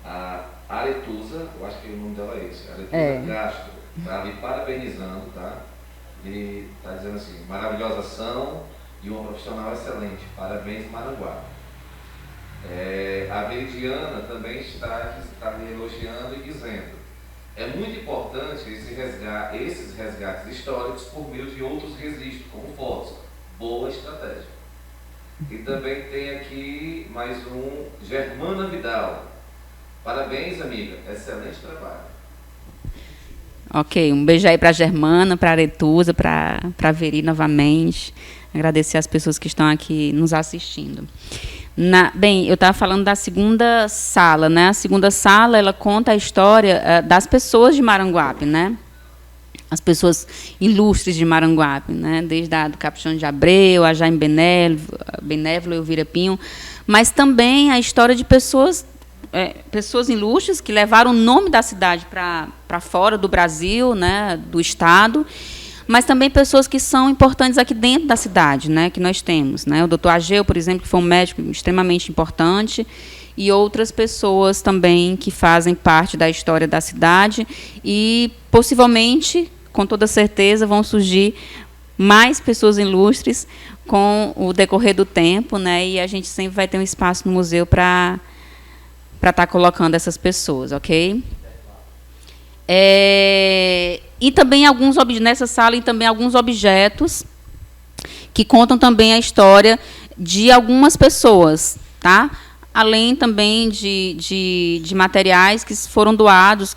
a Aretusa, eu acho que o nome dela é esse, Aretusa Castro, está ali parabenizando, tá? E está dizendo assim, maravilhosa ação e uma profissional excelente, parabéns Maranguape. A Veridiana também está me elogiando e dizendo, é muito importante esses resgates históricos por meio de outros registros, como fotos, boa estratégia. E também tem aqui mais um, Germana Vidal. Parabéns, amiga. Excelente trabalho. Ok, um beijo aí para a Germana, para a Aretusa, para a Veri novamente. Agradecer as pessoas que estão aqui nos assistindo. Bem, eu estava falando da segunda sala, né? A segunda sala, ela conta a história das pessoas de Maranguape, né? As pessoas ilustres de Maranguape, né? Desde do Capuchão de Abreu, a Jaime Benévolo, Elvira Pinho, mas também a história de pessoas ilustres que levaram o nome da cidade para fora do Brasil, né? Do estado, mas também pessoas que são importantes aqui dentro da cidade, né? Que nós temos, né? O doutor Ageu, por exemplo, que foi um médico extremamente importante, e outras pessoas também que fazem parte da história da cidade e, possivelmente, com toda certeza, vão surgir mais pessoas ilustres com o decorrer do tempo, né? E a gente sempre vai ter um espaço no museu para estar colocando essas pessoas, ok? E também nessa sala e também alguns objetos que contam também a história de algumas pessoas, tá? Além também de materiais que foram doados,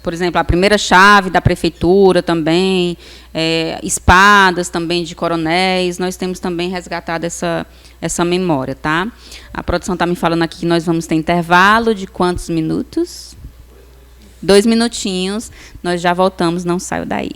por exemplo, a primeira chave da prefeitura também, espadas também de coronéis, nós temos também resgatado essa memória, tá? A produção está me falando aqui que nós vamos ter intervalo de quantos minutos? 2 minutinhos, nós já voltamos, não saio daí.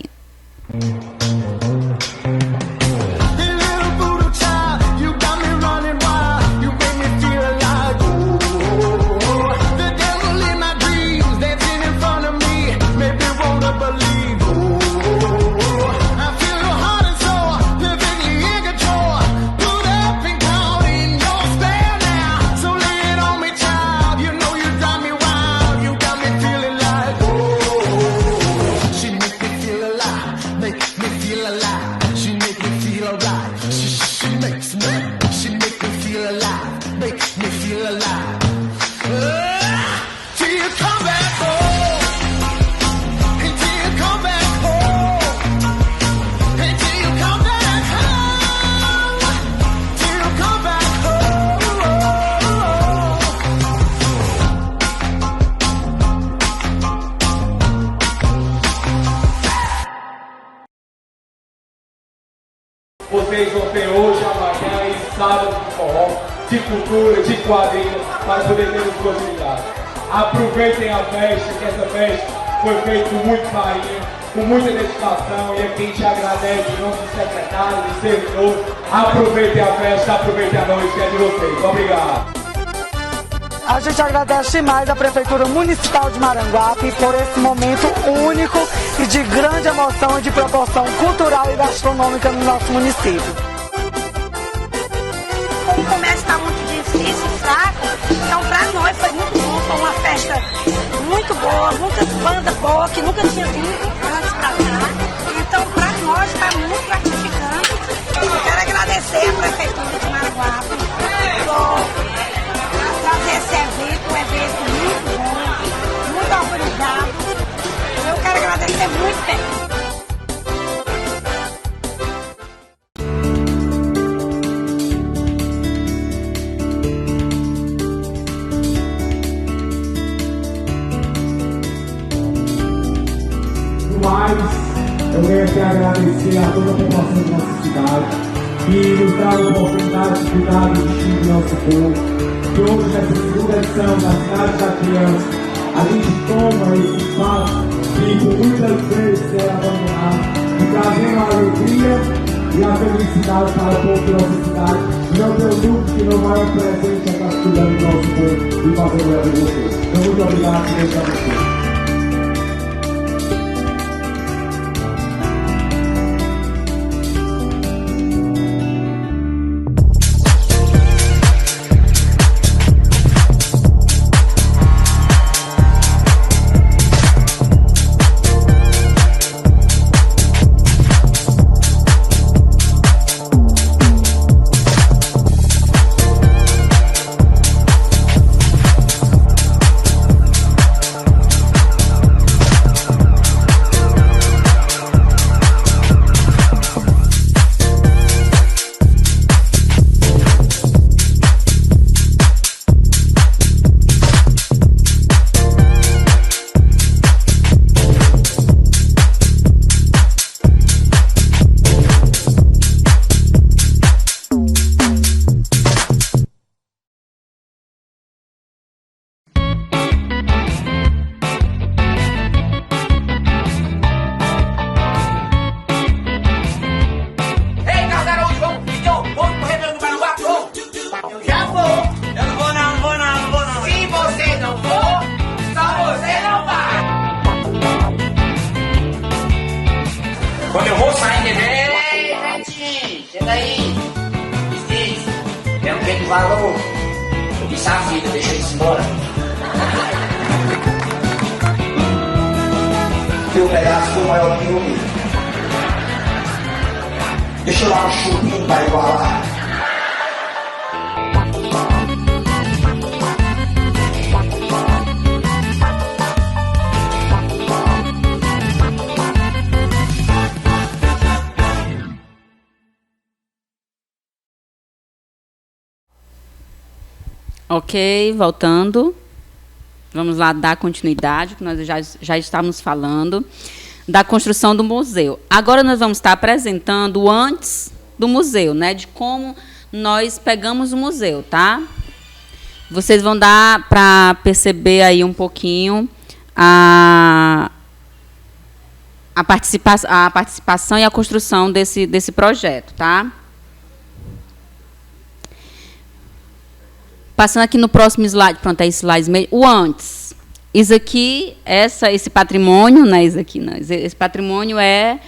Vocês vão ter hoje, amanhã e sábado de forró, de cultura, de quadrilha, para poder ter exclusividade. Aproveitem a festa, que essa festa foi feita com muito carinho, com muita dedicação, e aqui a gente agradece em nome do secretário, do servidor. Aproveitem a festa, aproveitem a noite, que é de vocês. Obrigado. A gente agradece demais a Prefeitura Municipal de Maranguape por esse momento único e de grande emoção e de proporção cultural e gastronômica no nosso município. O comércio está muito difícil, fraco, então para nós foi muito bom, foi uma festa muito boa, muitas bandas boas que nunca tinha vindo antes para cá, então nós está muito gratificante. Eu quero agradecer a Prefeitura de Maranguape por trazer esse evento, um evento muito bom, muito organizado. Eu quero agradecer muito bem. Mas eu quero aqui agradecer a toda a população da nossa cidade que nos dá a oportunidade de cuidar do destino do nosso povo. Que hoje, nessa segunda edição da Cidade da Criança, a gente toma esse espaço que por muitas vezes era abandonado e trazendo a alegria e a felicidade para o povo da nossa cidade. E não tenho dúvida que não vai um presente a estar cuidando do nosso povo e fazendo a de vocês. Então, muito obrigado por deixar vocês. Quando eu vou sair, bebê, Netinho, chega aí. Steve, eu não tenho valor. Eu disse a vida, deixa eles embora. Teu pedaço foi maior que o meu. Deixa eu dar um chupinho para igualar. Ok, voltando. Vamos lá dar continuidade, que nós já estávamos falando da construção do museu. Agora nós vamos estar apresentando o antes do museu, né? De como nós pegamos o museu, tá? Vocês vão dar para perceber aí um pouquinho a participação e a construção desse projeto, tá? Passando aqui no próximo slide, pronto, é esse slide mesmo. O antes. Isso aqui, esse patrimônio, né? Isso aqui, não, esse patrimônio é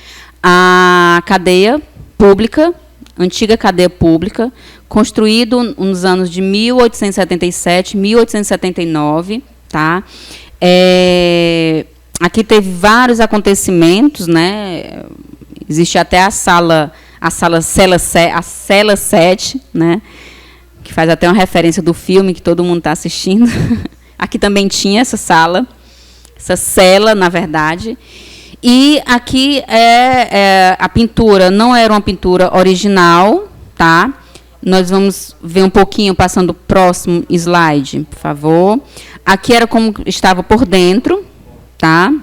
a cadeia pública, antiga cadeia pública, construído nos anos de 1877, 1879, tá? Aqui teve vários acontecimentos, né? Existe até a cela 7, né? Que faz até uma referência do filme que todo mundo está assistindo. Aqui também tinha essa sala, essa cela, na verdade. E aqui a pintura não era uma pintura original, tá? Nós vamos ver um pouquinho, passando o próximo slide, por favor. Aqui era como estava por dentro, tá?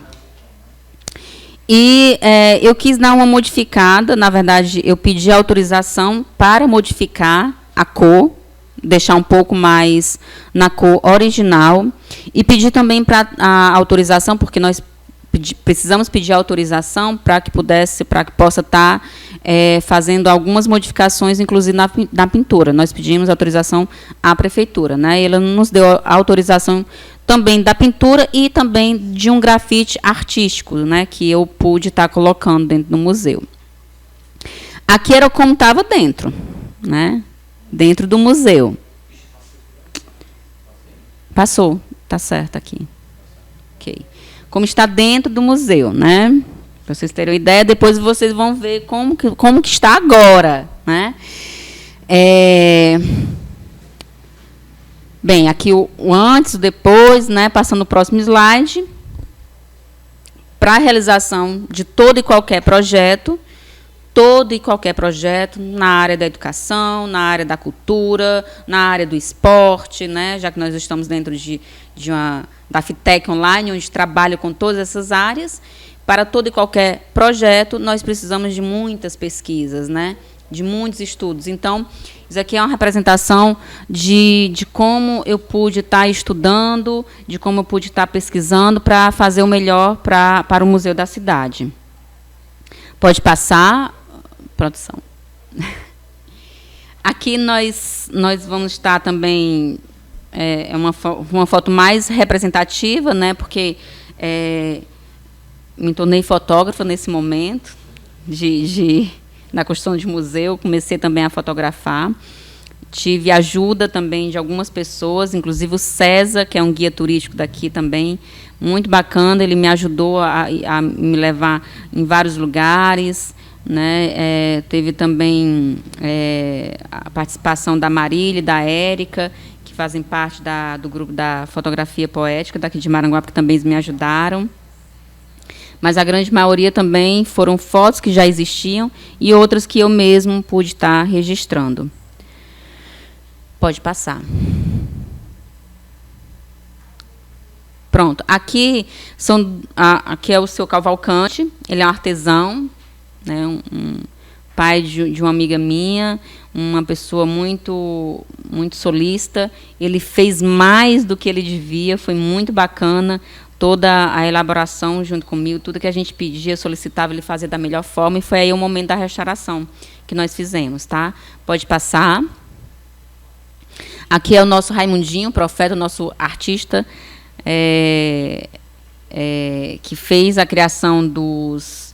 E eu quis dar uma modificada, na verdade, eu pedi autorização para modificar a cor, deixar um pouco mais na cor original, e pedir também a autorização, porque nós precisamos pedir autorização para que possa estar fazendo algumas modificações, inclusive na pintura. Nós pedimos autorização à prefeitura, né? Ela nos deu a autorização também da pintura e também de um grafite artístico, né, que eu pude estar colocando dentro do museu. Aqui era como estava dentro, né? Dentro do museu. Passou, tá certo aqui. Ok. Como está dentro do museu, né? Para vocês terem uma ideia, depois vocês vão ver como que está agora, né? Bem, aqui o antes, o depois, né? Passando o próximo slide. Para a realização de todo e qualquer projeto na área da educação, na área da cultura, na área do esporte, né? Já que nós estamos dentro da FITEC Online, onde trabalho com todas essas áreas. Para todo e qualquer projeto, nós precisamos de muitas pesquisas, né? De muitos estudos. Então, isso aqui é uma representação de como eu pude estar estudando, de como eu pude estar pesquisando para fazer o melhor para o Museu da Cidade. Pode passar, produção. Aqui nós vamos estar também, uma foto mais representativa, né, porque me tornei fotógrafa nesse momento na construção de museu, comecei também a fotografar. Tive ajuda também de algumas pessoas, inclusive o César, que é um guia turístico daqui também, muito bacana, ele me ajudou a me levar em vários lugares, né? Teve também a participação da Marília e da Érica, que fazem parte do grupo da fotografia poética daqui de Maranguape, que também me ajudaram. Mas a grande maioria também foram fotos que já existiam e outras que eu mesmo pude estar registrando. Pode passar. Pronto. Aqui é o seu Cavalcante. Ele é um artesão, né, um pai de uma amiga minha, uma pessoa muito, muito solícita. Ele fez mais do que ele devia, foi muito bacana. Toda a elaboração junto comigo, tudo que a gente pedia, solicitava, ele fazia da melhor forma, e foi aí o momento da restauração que nós fizemos, tá? Pode passar. Aqui é o nosso Raimundinho, profeta, o nosso artista, que fez a criação dos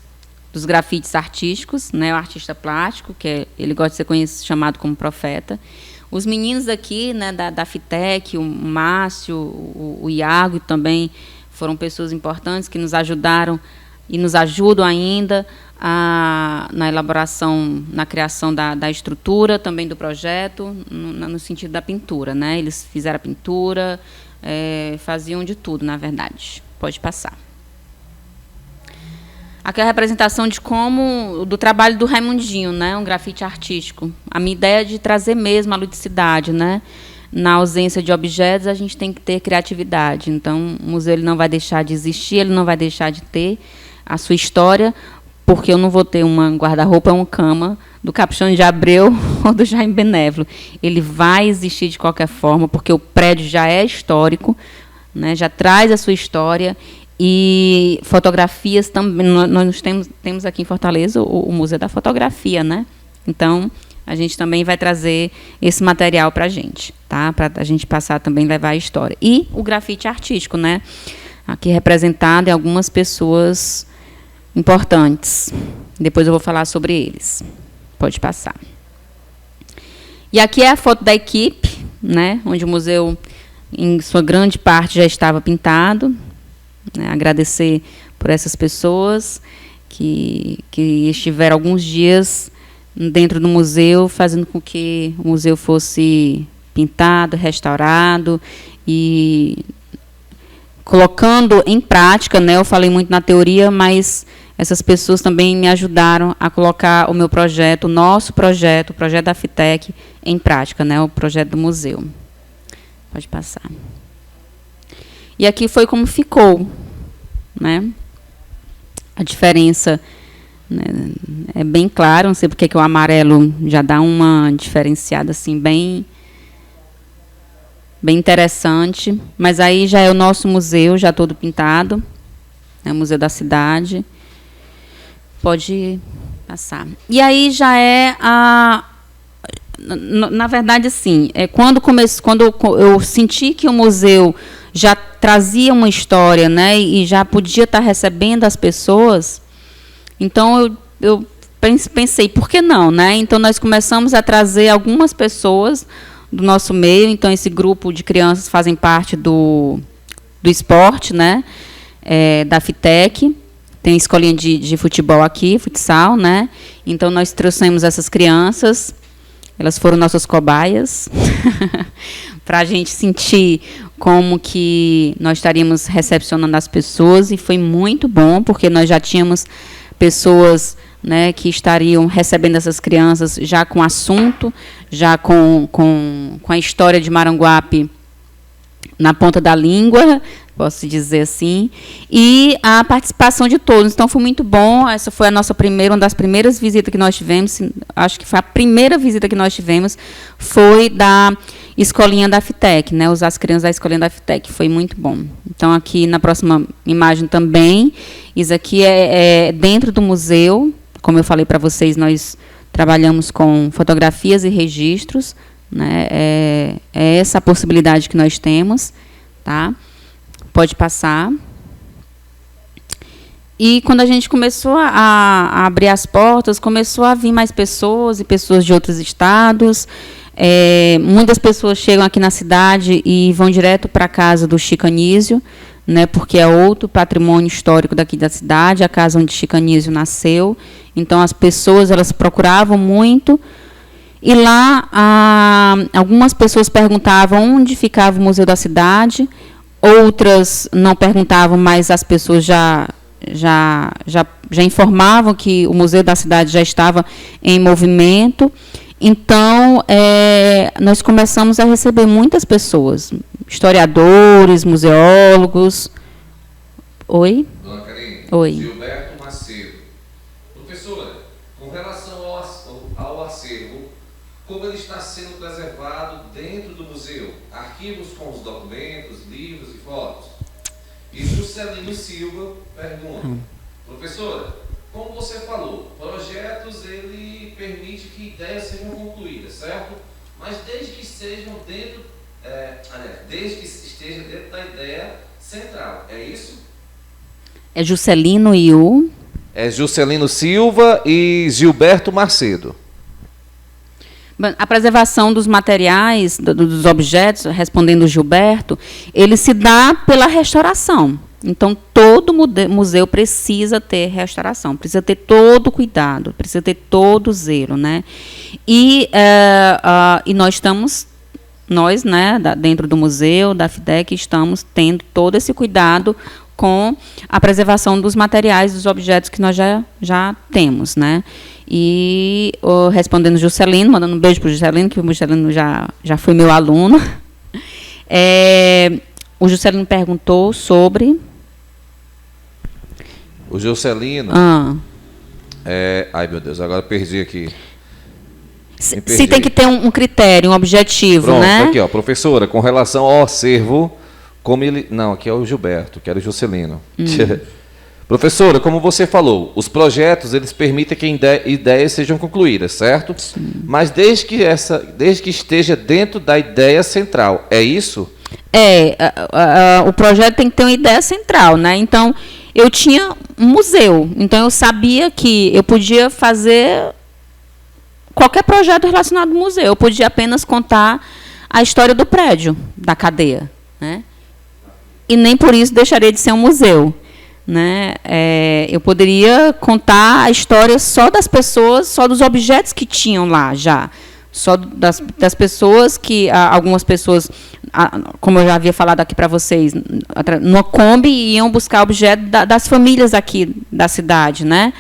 grafites artísticos, né? O artista plástico, ele gosta de ser chamado como profeta. Os meninos aqui, né, da FITEC, o Márcio, o Iago também, foram pessoas importantes que nos ajudaram e nos ajudam ainda na elaboração, na criação da estrutura, também do projeto, no sentido da pintura, né? Eles fizeram a pintura, faziam de tudo, na verdade. Pode passar. Aqui é a representação do trabalho do Raimundinho, né? Um grafite artístico. A minha ideia é de trazer mesmo a ludicidade, né? Na ausência de objetos, a gente tem que ter criatividade. Então, o museu ele não vai deixar de existir, ele não vai deixar de ter a sua história, porque eu não vou ter uma guarda-roupa ou uma cama do Capuchão de Abreu ou do Jaime Benévolo. Ele vai existir de qualquer forma, porque o prédio já é histórico, né, já traz a sua história, e fotografias também. Nós temos aqui em Fortaleza o Museu da Fotografia, né? Então, a gente também vai trazer esse material para a gente, tá? Para a gente passar também, levar a história. E o grafite artístico, né? Aqui representado em algumas pessoas importantes. Depois eu vou falar sobre eles. Pode passar. E aqui é a foto da equipe, né? Onde o museu, em sua grande parte, já estava pintado. Né? Agradecer por essas pessoas que estiveram alguns dias dentro do museu, fazendo com que o museu fosse pintado, restaurado e colocando em prática, né? Eu falei muito na teoria, mas essas pessoas também me ajudaram a colocar o meu projeto, o nosso projeto, o projeto da FITEC, em prática, né? O projeto do museu. Pode passar. E aqui foi como ficou, né? A diferença, né, é bem claro, não sei porque que o amarelo já dá uma diferenciada assim bem interessante, mas aí já é o nosso museu, já todo pintado, é o Museu da Cidade. Pode passar. E aí já é na verdade, assim, quando eu senti que o museu já trazia uma história, né, e já podia estar recebendo as pessoas, então eu pensei, por que não, né? Então nós começamos a trazer algumas pessoas do nosso meio. Então esse grupo de crianças fazem parte do esporte, né, da FITEC. tem escolinha de futebol aqui, futsal, né? Então, nós trouxemos essas crianças, elas foram nossas cobaias, para a gente sentir como que nós estaríamos recepcionando as pessoas, e foi muito bom, porque nós já tínhamos pessoas, né, que estariam recebendo essas crianças já com assunto, já com a história de Maranguape na ponta da língua, posso dizer assim, e a participação de todos. Então, foi muito bom. Essa foi uma das primeiras visitas que nós tivemos, acho que foi a primeira visita que nós tivemos, foi da escolinha da FITEC, né, as crianças da escolinha da FITEC, foi muito bom. Então, aqui na próxima imagem também, isso aqui é dentro do museu. Como eu falei para vocês, nós trabalhamos com fotografias e registros, né? É essa a possibilidade que nós temos, tá? Pode passar. E quando a gente começou a abrir as portas, começou a vir mais pessoas, e pessoas de outros estados. Muitas pessoas chegam aqui na cidade e vão direto para a casa do Chico Anísio, né, porque é outro patrimônio histórico daqui da cidade, a casa onde Chico Anísio nasceu. Então, as pessoas, elas procuravam muito. E lá, algumas pessoas perguntavam onde ficava o Museu da Cidade, outras não perguntavam, mas as pessoas já informavam que o Museu da Cidade já estava em movimento. Então, nós começamos a receber muitas pessoas, historiadores, museólogos. Oi? Dona Karine, Oi. Gilberto Macedo. Professora, com relação ao acervo, como ele está sendo preservado dentro do museu? Arquivos com os documentos, livros e fotos. E Juscelino Silva pergunta, professora, como você falou, projetos ele permite que ideias sejam concluídas, certo? Mas desde que estejam dentro, desde que esteja dentro da ideia central, é isso? É Juscelino e o... É Juscelino Silva e Gilberto Macedo. A preservação dos materiais, dos objetos, respondendo o Gilberto, ele se dá pela restauração. Então, todo museu precisa ter restauração, precisa ter todo cuidado, precisa ter todo zelo, né? E nós, né, dentro do museu, da FITEC, estamos tendo todo esse cuidado com a preservação dos materiais, dos objetos que nós já temos, né? E respondendo o Juscelino, mandando um beijo para o Juscelino, que o Juscelino já foi meu aluno. O Juscelino perguntou sobre... O Juscelino... ai, meu Deus, agora perdi aqui. Se tem que ter um critério, um objetivo, pronto, né? Aqui, ó, professora, com relação ao acervo, como ele... Não, aqui é o Gilberto, que era o Juscelino. Professora, como você falou, os projetos, eles permitem que ideias sejam concluídas, certo? Sim. Mas desde que esteja dentro da ideia central, é isso? O projeto tem que ter uma ideia central, né? Então, eu tinha um museu, então eu sabia que eu podia fazer qualquer projeto relacionado ao museu, eu podia apenas contar a história do prédio, da cadeia, né? E nem por isso deixaria de ser um museu, né? Eu poderia contar a história só das pessoas, só dos objetos que tinham lá já, só das pessoas que, algumas pessoas, como eu já havia falado aqui para vocês, numa Kombi iam buscar objetos das famílias aqui da cidade, né?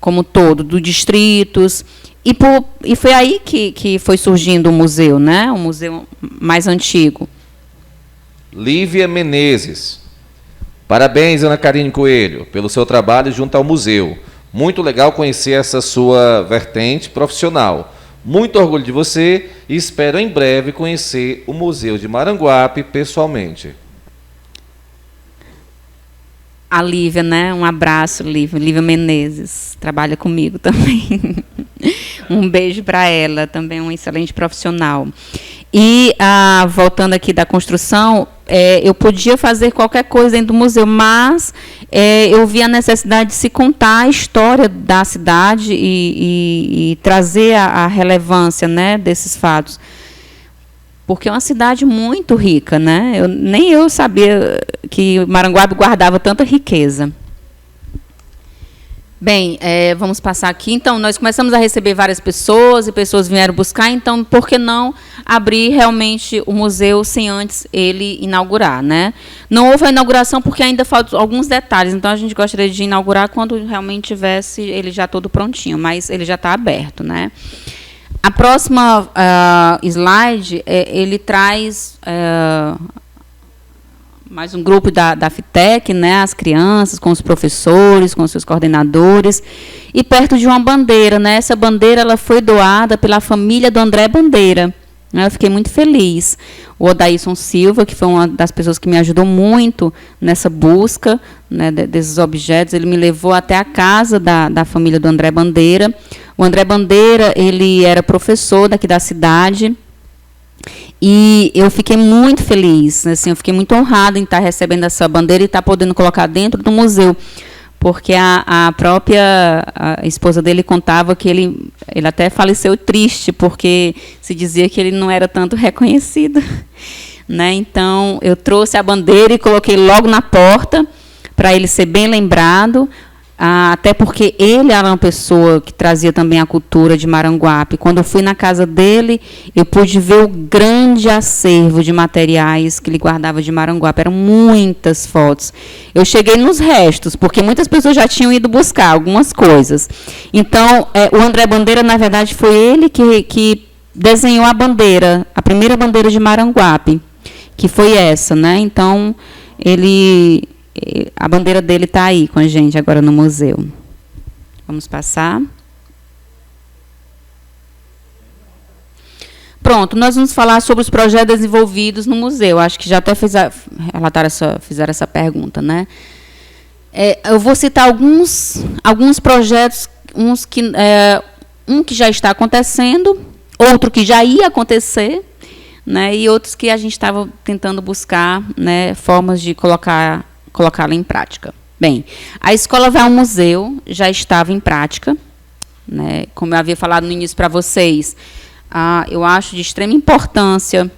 Como todo, dos distritos. E foi aí que foi surgindo o museu, né? O museu mais antigo. Lívia Menezes. Parabéns, Ana Karine Coelho, pelo seu trabalho junto ao museu. Muito legal conhecer essa sua vertente profissional. Muito orgulho de você e espero em breve conhecer o Museu de Maranguape pessoalmente. A Lívia, né? Um abraço, Lívia. Lívia Menezes, trabalha comigo também. Um beijo para ela, também um excelente profissional. E, voltando aqui da construção, eu podia fazer qualquer coisa dentro do museu, mas eu vi a necessidade de se contar a história da cidade e trazer a relevância, né, desses fatos. Porque é uma cidade muito rica, né? Nem eu sabia que Maranguape guardava tanta riqueza. Bem, vamos passar aqui. Então, nós começamos a receber várias pessoas e pessoas vieram buscar. Então, por que não abrir realmente o museu sem antes ele inaugurar, né? Não houve a inauguração porque ainda faltam alguns detalhes. Então, a gente gostaria de inaugurar quando realmente tivesse ele já todo prontinho, mas ele já está aberto, né? A próxima slide, ele traz mais um grupo da FITEC, né, as crianças, com os professores, com os seus coordenadores, e perto de uma bandeira, né, essa bandeira ela foi doada pela família do André Bandeira, né, eu fiquei muito feliz. O Odaíson Silva, que foi uma das pessoas que me ajudou muito nessa busca, né, desses objetos, ele me levou até a casa da família do André Bandeira. O André Bandeira, ele era professor daqui da cidade, e eu fiquei muito feliz, assim, eu fiquei muito honrada em estar recebendo essa bandeira e estar podendo colocar dentro do museu, porque a própria esposa dele contava que ele até faleceu triste, porque se dizia que ele não era tanto reconhecido, né? Então, eu trouxe a bandeira e coloquei logo na porta, para ele ser bem lembrado, até porque ele era uma pessoa que trazia também a cultura de Maranguape. Quando eu fui na casa dele, eu pude ver o grande acervo de materiais que ele guardava de Maranguape. Eram muitas fotos. Eu cheguei nos restos, porque muitas pessoas já tinham ido buscar algumas coisas. Então, o André Bandeira, na verdade, foi ele que desenhou a bandeira, a primeira bandeira de Maranguape, que foi essa, né? Então, a bandeira dele está aí com a gente agora no museu. Vamos passar. Pronto, nós vamos falar sobre os projetos desenvolvidos no museu. Acho que já até fizeram essa pergunta, né? Eu vou citar alguns projetos, um que já está acontecendo, outro que já ia acontecer, né? E outros que a gente estava tentando buscar, né, formas de colocá-la em prática. Bem, a Escola Vai ao Museu já estava em prática, né? Como eu havia falado no início para vocês, eu acho de extrema importância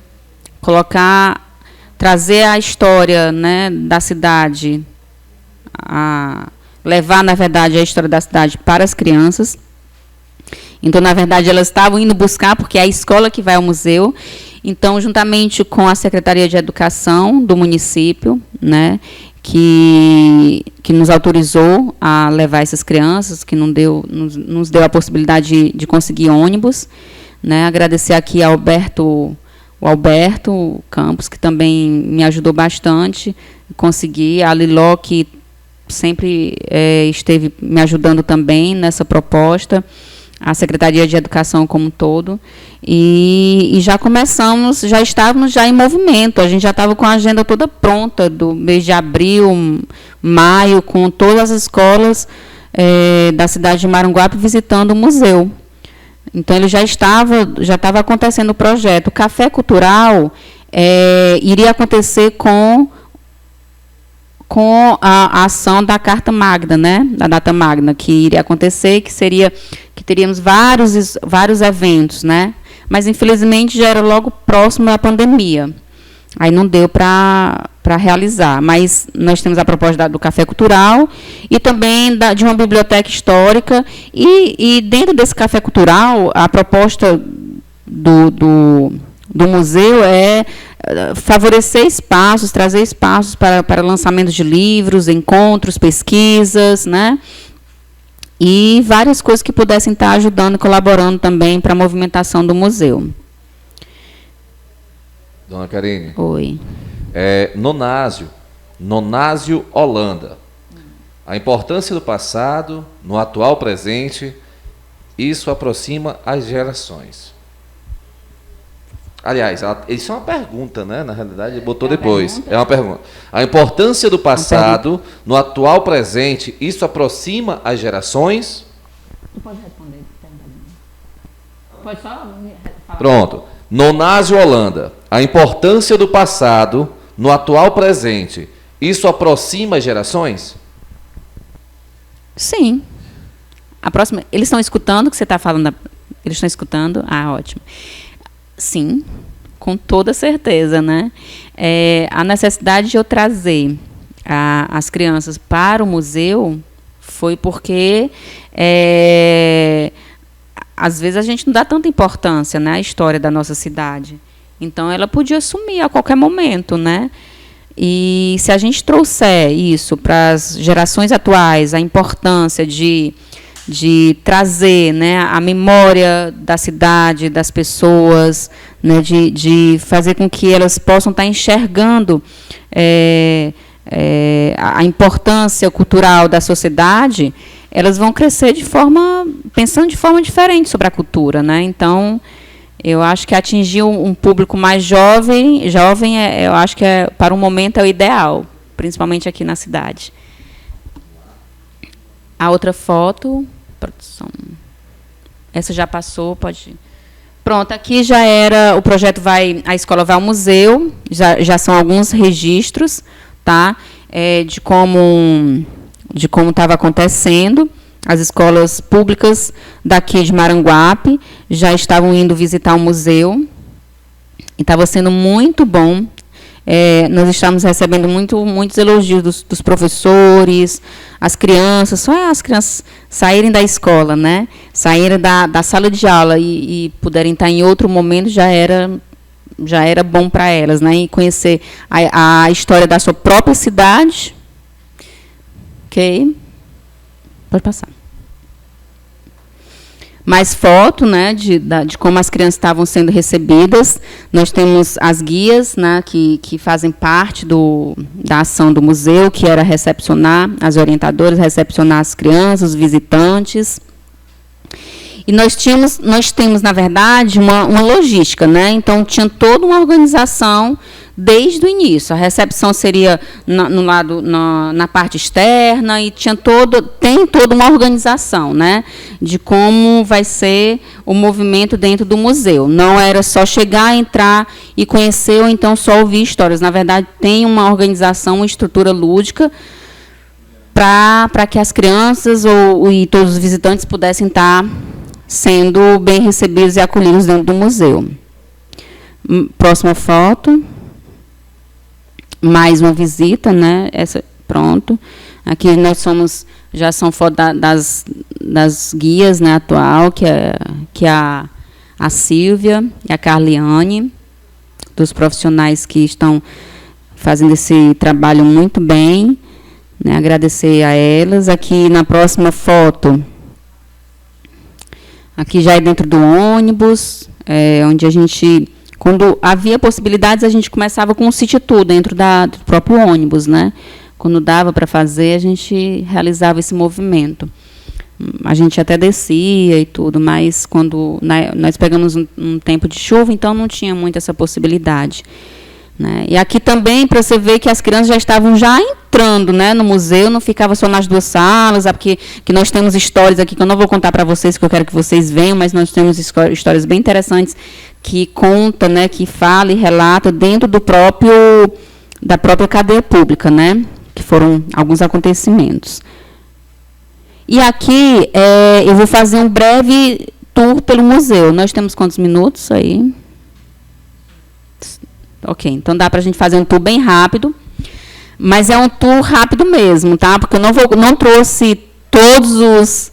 trazer a história, né, da cidade, levar, na verdade, a história da cidade para as crianças. Então, na verdade, elas estavam indo buscar, porque é a escola que vai ao museu. Então, juntamente com a Secretaria de Educação do município, né, que nos autorizou a levar essas crianças, que nos deu a possibilidade de conseguir ônibus, né. Agradecer aqui ao Alberto Campos, que também me ajudou bastante a conseguir, a Liló, que sempre esteve me ajudando também nessa proposta, a Secretaria de Educação como um todo, e já estávamos em movimento, a gente já estava com a agenda toda pronta, do mês de abril, maio, com todas as escolas da cidade de Maranguape visitando o museu. Então, ele já estava acontecendo o projeto. O Café Cultural iria acontecer com a ação da Carta Magna, né, da Data Magna, que iria acontecer, que teríamos vários eventos, né, mas infelizmente já era logo próximo da pandemia, aí não deu para realizar, mas nós temos a proposta do Café Cultural e também de uma biblioteca histórica, e dentro desse Café Cultural, a proposta do museu é favorecer espaços, trazer espaços para lançamento de livros, encontros, pesquisas, né? E várias coisas que pudessem estar ajudando e colaborando também para a movimentação do museu. Dona Karine. Oi. Nonásio Holanda. A importância do passado no atual presente, isso aproxima as gerações. Aliás, isso é uma pergunta, né? Na realidade, ele botou depois. É uma pergunta. A importância do passado no atual presente, isso aproxima as gerações? Não pode responder. Pode só falar. Pronto. Nonásio Holanda. A importância do passado no atual presente, isso aproxima as gerações? Sim. A próxima. Eles estão escutando o que você está falando? Eles estão escutando? Ah, ótimo. Sim, com toda certeza, né? A necessidade de eu trazer as crianças para o museu Foi porque às vezes a gente não dá tanta importância, né, à história da nossa cidade. Então ela podia sumir a qualquer momento, né? E se a gente trouxer isso para as gerações atuais, a importância de trazer, né, a memória da cidade, das pessoas, né, de fazer com que elas possam estar enxergando a importância cultural da sociedade, elas vão crescer pensando de forma diferente sobre a cultura, né? Então, eu acho que atingir um público mais jovem, eu acho que para o momento é o ideal, principalmente aqui na cidade. A outra foto, produção. Essa já passou, pode ir. Pronto, aqui já era, o projeto a escola vai ao museu, já são alguns registros, tá? De como estava acontecendo. As escolas públicas daqui de Maranguape já estavam indo visitar o museu e estava sendo muito bom. Nós estávamos recebendo muitos elogios dos professores, as crianças, só as crianças saírem da escola, né? Saírem da sala de aula e puderem estar em outro momento já era bom para elas, né? E conhecer a história da sua própria cidade. Ok? Pode passar. Mais foto, né, de como as crianças estavam sendo recebidas. Nós temos as guias, né, que fazem parte da ação do museu, que era recepcionar, as orientadoras, recepcionar as crianças, os visitantes. E nós temos, na verdade, uma logística, né? Então, tinha toda uma organização desde o início. A recepção seria na parte externa e tem toda uma organização, né? De como vai ser o movimento dentro do museu. Não era só chegar, entrar e conhecer, ou então só ouvir histórias. Na verdade, tem uma organização, uma estrutura lúdica para que as crianças e todos os visitantes pudessem estar sendo bem recebidos e acolhidos dentro do museu. Próxima foto. Mais uma visita, né? Essa, pronto. Aqui nós já são fotos das guias, né, atual, que é a Silvia e a Carliane, dos profissionais que estão fazendo esse trabalho muito bem, né? Agradecer a elas. Aqui na próxima foto, aqui já é dentro do ônibus, onde a gente, quando havia possibilidades, a gente começava com um city tour dentro do próprio ônibus, né? Quando dava para fazer, a gente realizava esse movimento. A gente até descia e tudo, mas quando nós pegamos um tempo de chuva, então não tinha muito essa possibilidade, né? E aqui também, para você ver que as crianças já estavam entrando, né, no museu, não ficava só nas duas salas, porque que nós temos histórias aqui que eu não vou contar para vocês, que eu quero que vocês venham, mas nós temos histórias bem interessantes que conta, né, que fala e relata dentro da própria cadeia pública, né, que foram alguns acontecimentos. E aqui eu vou fazer um breve tour pelo museu. Nós temos quantos minutos aí? Ok, então dá para a gente fazer um tour bem rápido, mas é um tour rápido mesmo, tá? Porque eu não trouxe todos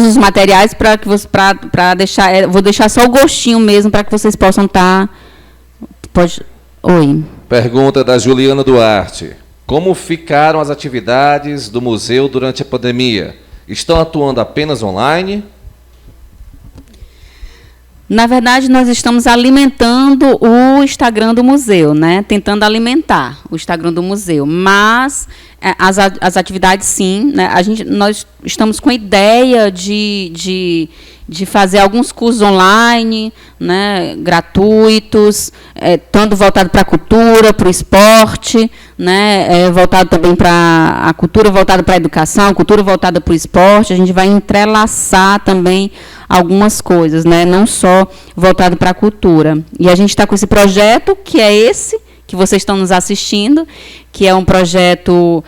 os materiais para deixar, vou deixar só o gostinho mesmo para que vocês possam estar. Oi. Pergunta da Juliana Duarte. Como ficaram as atividades do museu durante a pandemia? Estão atuando apenas online? Na verdade, nós estamos alimentando o Instagram do museu, né? Tentando alimentar o Instagram do museu. Mas as atividades, sim, né? Nós estamos com a ideia de fazer alguns cursos online, né, gratuitos, tanto voltado para a cultura, para o esporte, né, voltado também para a cultura, voltado para a educação, cultura voltada para o esporte. A gente vai entrelaçar também algumas coisas, né, não só voltado para a cultura. E a gente está com esse projeto, que é esse, que vocês estão nos assistindo, que é um projeto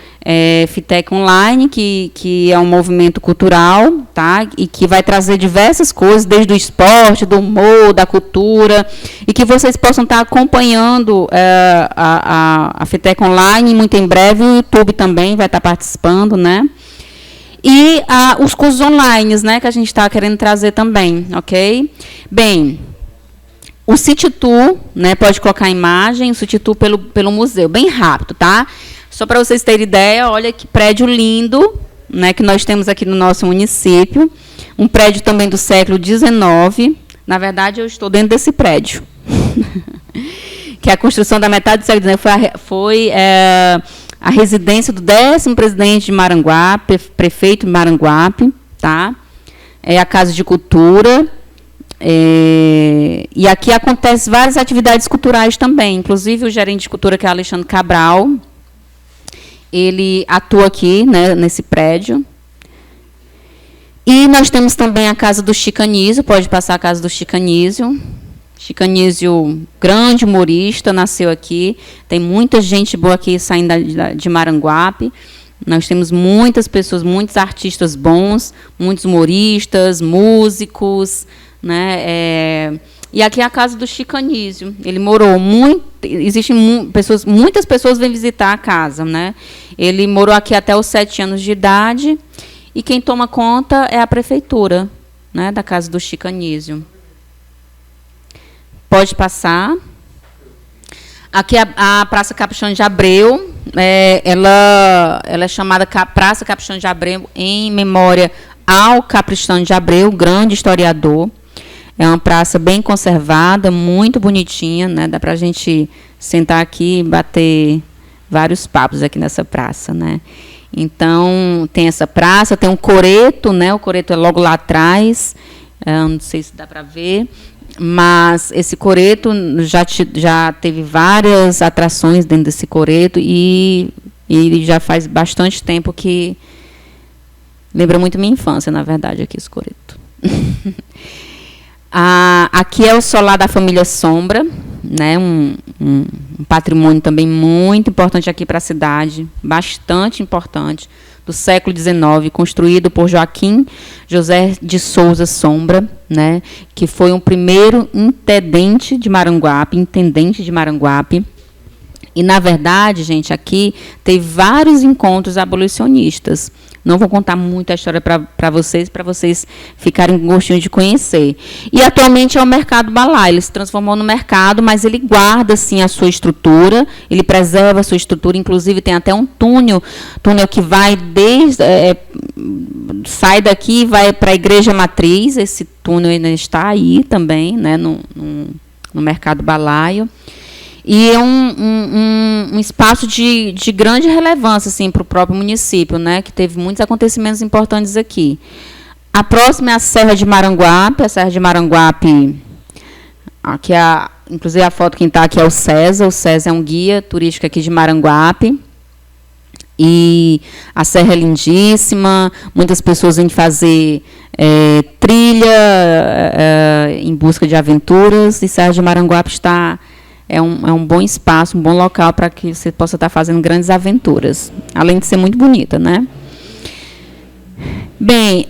FITEC Online, que é um movimento cultural, tá? E que vai trazer diversas coisas, desde o esporte, do humor, da cultura, e que vocês possam estar acompanhando a FITEC Online, muito em breve, o YouTube também vai estar participando, né? E os cursos online, né, que a gente está querendo trazer também, ok? Bem, o City Tour, né, pode colocar a imagem, o City Tour pelo museu, bem rápido, tá? Só para vocês terem ideia, olha que prédio lindo, né, que nós temos aqui no nosso município. Um prédio também do século XIX. Na verdade, eu estou dentro desse prédio. Que é a construção da metade do século XIX foi a residência do 10º presidente de Maranguape, prefeito de Maranguape, tá? É a Casa de Cultura. E aqui acontecem várias atividades culturais também, inclusive o gerente de cultura, que é Alexandre Cabral, ele atua aqui, né, nesse prédio. E nós temos também a Casa do Chicanísio, pode passar a Casa do Chicanísio. Chicanísio, grande humorista, nasceu aqui, tem muita gente boa aqui saindo de Maranguape. Nós temos muitas pessoas, muitos artistas bons, muitos humoristas, músicos, né? E aqui é a Casa do Chicanísio. Ele morou muito, existem muitas pessoas vêm visitar a casa, né? Ele morou aqui até os 7 anos de idade, e quem toma conta é a prefeitura, né, da Casa do Chicanísio. Pode passar. Aqui a Praça Capistrano de Abreu, ela é chamada Praça Capistrano de Abreu em memória ao Capistrano de Abreu, grande historiador. É uma praça bem conservada, muito bonitinha, né? Dá para a gente sentar aqui e bater vários papos aqui nessa praça, né? Então, tem essa praça, tem um coreto, né? O coreto é logo lá atrás, não sei se dá para ver, mas esse coreto já teve várias atrações dentro desse coreto, e já faz bastante tempo que lembra muito minha infância, na verdade, aqui esse coreto. Aqui é o solar da família Sombra, né, um patrimônio também muito importante aqui para a cidade, bastante importante, do século XIX, construído por Joaquim José de Souza Sombra, né, que foi o primeiro intendente de Maranguape. E, na verdade, gente, aqui teve vários encontros abolicionistas. Não vou contar muita história para vocês ficarem com gostinho de conhecer. E, atualmente, é o Mercado Balai. Ele se transformou no mercado, mas ele guarda, assim, a sua estrutura, ele preserva a sua estrutura. Inclusive, tem até um túnel que vai sai daqui e vai para a Igreja Matriz. Esse túnel ainda está aí também, né, no Mercado Balaio. E é um espaço de grande relevância, assim, para o próprio município, né, que teve muitos acontecimentos importantes aqui. A próxima é a Serra de Maranguape. A Serra de Maranguape, aqui inclusive a foto quem está aqui é o César. O César é um guia turístico aqui de Maranguape. E a serra é lindíssima, muitas pessoas vêm fazer trilha em busca de aventuras, e Serra de Maranguape é um bom espaço, um bom local para que você possa estar fazendo grandes aventuras, além de ser muito bonita, né? Bem,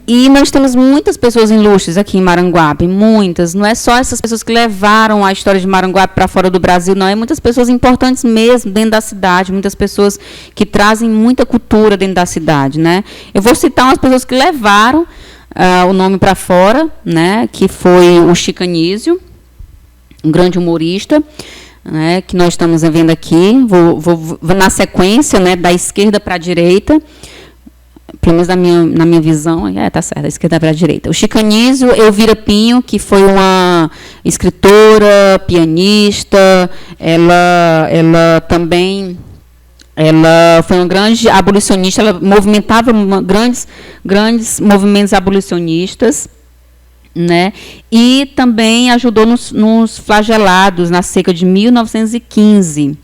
e nós temos muitas pessoas ilustres aqui em Maranguape, muitas. Não é só essas pessoas que levaram a história de Maranguape para fora do Brasil, não. É muitas pessoas importantes mesmo dentro da cidade, muitas pessoas que trazem muita cultura dentro da cidade, né? Eu vou citar umas pessoas que levaram o nome para fora, né? Que foi o Chicanísio, um grande humorista, né, que nós estamos vendo aqui. Vou na sequência, né, da esquerda para a direita, pelo menos na minha visão, tá certo, da esquerda para a direita. O Chicanísio, Elvira Pinho, que foi uma escritora, pianista, ela também foi uma grande abolicionista, ela movimentava grandes movimentos abolicionistas, né? E também ajudou nos flagelados, na seca de 1915.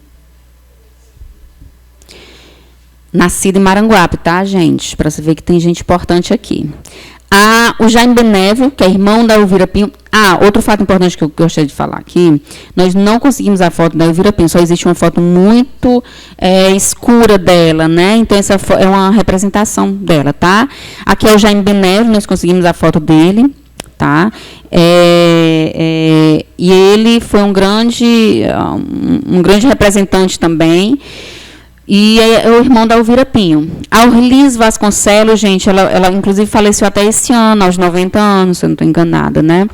Nascida em Maranguape, tá, gente? Para você ver que tem gente importante aqui. O Jaime Benévolo, que é irmão da Elvira Pinho. Outro fato importante que eu gostaria de falar aqui, nós não conseguimos a foto da Elvira Pinho, só existe uma foto muito escura dela, né? Então, essa é uma representação dela, tá? Aqui é o Jaime Benévolo, nós conseguimos a foto dele, tá? E ele foi um grande representante também. E é o irmão da Elvira Pinho. A Orlis Vasconcelos, gente, ela inclusive faleceu até esse ano, aos 90 anos, se eu não estou enganada, né?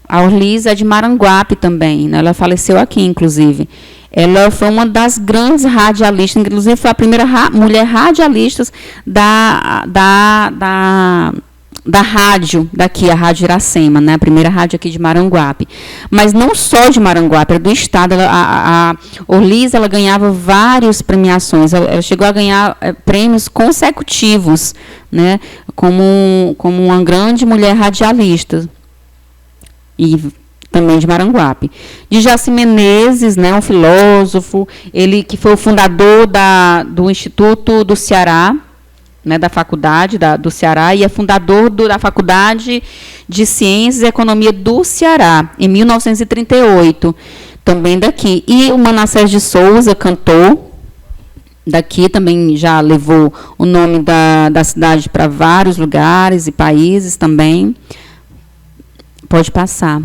A Orlis é de Maranguape também, né? Ela faleceu aqui, inclusive. Ela foi uma das grandes radialistas, inclusive foi a primeira mulher radialista da rádio daqui, a Rádio Iracema, né? A primeira rádio aqui de Maranguape. Mas não só de Maranguape, era do estado. A Orlis, ela ganhava várias premiações. Ela chegou a ganhar prêmios consecutivos, né? Como uma grande mulher radialista. E também de Maranguape. De Jaci Menezes, né? Um filósofo, ele que foi o fundador do Instituto do Ceará, né, da faculdade do Ceará, e é fundador da Faculdade de Ciências e Economia do Ceará, em 1938, também daqui. E o Manassés de Souza, cantor, daqui também já levou o nome da cidade para vários lugares e países também. Pode passar.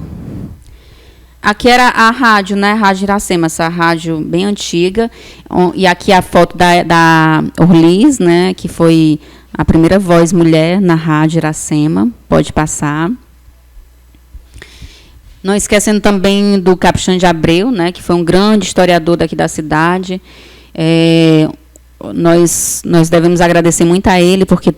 Aqui era a rádio, né? Rádio Iracema, essa rádio bem antiga. E aqui a foto da Orlis, né? Que foi a primeira voz mulher na Rádio Iracema. Pode passar. Não esquecendo também do Capuchinho de Abreu, né? Que foi um grande historiador daqui da cidade. Nós devemos agradecer muito a ele, porque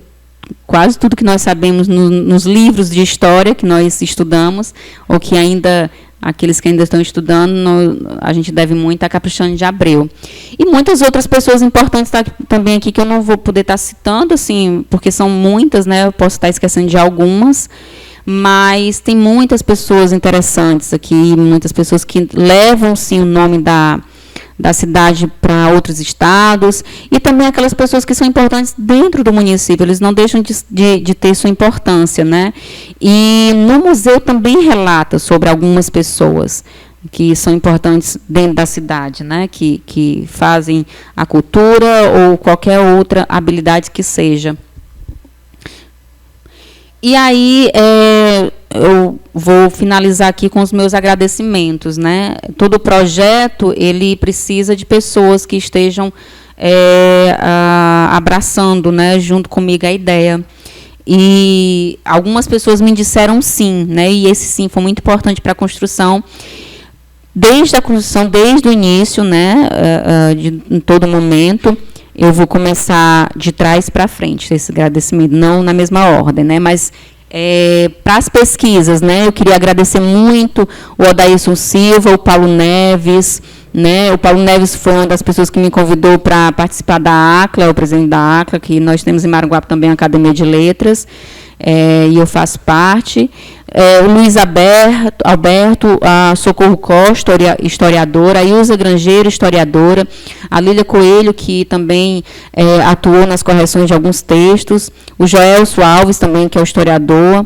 quase tudo que nós sabemos nos livros de história que nós estudamos, ou que ainda... Aqueles que ainda estão estudando, a gente deve muito a Capuchinho de Abreu. E muitas outras pessoas importantes também aqui, que eu não vou poder estar citando, assim, porque são muitas, né? Eu posso estar esquecendo de algumas, mas tem muitas pessoas interessantes aqui, muitas pessoas que levam, sim, o nome da cidade para outros estados, e também aquelas pessoas que são importantes dentro do município, eles não deixam de ter sua importância, né? E no museu também relata sobre algumas pessoas que são importantes dentro da cidade, né? Que fazem a cultura ou qualquer outra habilidade que seja. E aí, eu vou finalizar aqui com os meus agradecimentos, né? Todo projeto, ele precisa de pessoas que estejam abraçando, né, junto comigo a ideia. E algumas pessoas me disseram sim, né? E esse sim foi muito importante para a construção. Desde a construção, desde o início, né, em todo momento. Eu vou começar de trás para frente, esse agradecimento, não na mesma ordem, né? Mas para as pesquisas, né? Eu queria agradecer muito o Odailson Silva, o Paulo Neves, né? O Paulo Neves foi uma das pessoas que me convidou para participar da ACLA, o presidente da ACLA, que nós temos em Maranguape também a Academia de Letras, e eu faço parte. O Luiz Alberto, a Socorro Costa, historiadora, a Ilza Grangeiro, historiadora, a Lília Coelho, que também atuou nas correções de alguns textos, o Joelso Alves, também, que é o historiador,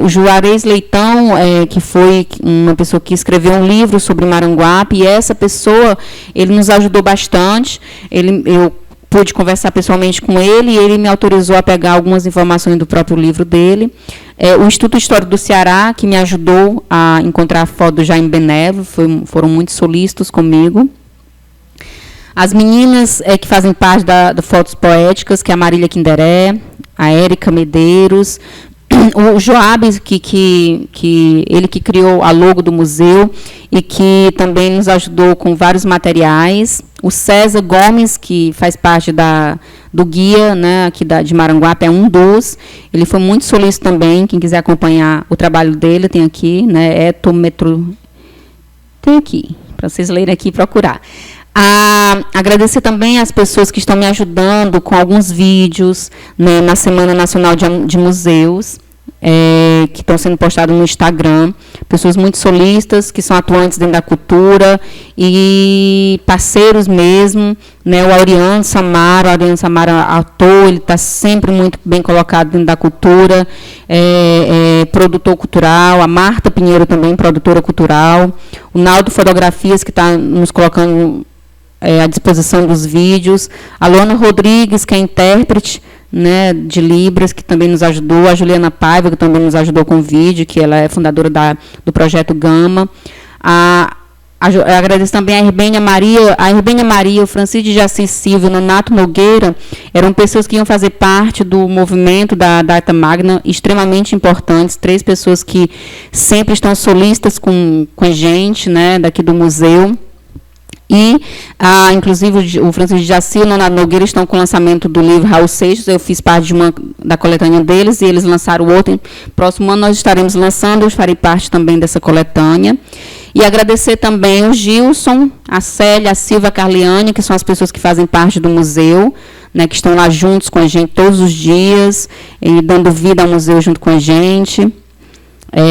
o Juarez Leitão, que foi uma pessoa que escreveu um livro sobre Maranguape, e essa pessoa, ele nos ajudou bastante, eu pude conversar pessoalmente com ele, e ele me autorizou a pegar algumas informações do próprio livro dele. O Instituto Histórico do Ceará, que me ajudou a encontrar a foto do Jaime Benévolo, foram muito solícitos comigo. As meninas que fazem parte da Fotos Poéticas, que é a Marília Quinderé, a Érica Medeiros, o Joab, ele que criou a logo do museu e que também nos ajudou com vários materiais. O César Gomes, que faz parte do guia, né, aqui de Maranguape, é um dos. Ele foi muito solícito também. Quem quiser acompanhar o trabalho dele, tem aqui, né, tem aqui, para vocês lerem aqui e procurar. Agradecer também às pessoas que estão me ajudando com alguns vídeos, né, na Semana Nacional de Museus. que estão sendo postados no Instagram, pessoas muito solistas, que são atuantes dentro da cultura e parceiros mesmo, né? O Auriano Samara, ator, ele está sempre muito bem colocado dentro da cultura, produtor cultural, a Marta Pinheiro também, produtora cultural, o Naldo Fotografias, que está nos colocando à disposição dos vídeos, a Luana Rodrigues, que é intérprete, né, de Libras, que também nos ajudou, a Juliana Paiva, que também nos ajudou com o vídeo, que ela é fundadora do Projeto Gama. Eu agradeço também a Herbênia Maria, o Francisco de Assis Silva, o Nonato Nogueira, eram pessoas que iam fazer parte do movimento da Arta Magna, extremamente importantes, 3 pessoas que sempre estão solistas com a gente, né, daqui do museu. E, inclusive, o Francisco de Assis e o Nonato Nogueira estão com o lançamento do livro Raul Seixas. Eu fiz parte da coletânea deles e eles lançaram outro. Próximo ano nós estaremos lançando, eu farei parte também dessa coletânea. E agradecer também o Gilson, a Célia, a Silva, a Carliane, que são as pessoas que fazem parte do museu, né, que estão lá juntos com a gente todos os dias, e dando vida ao museu junto com a gente.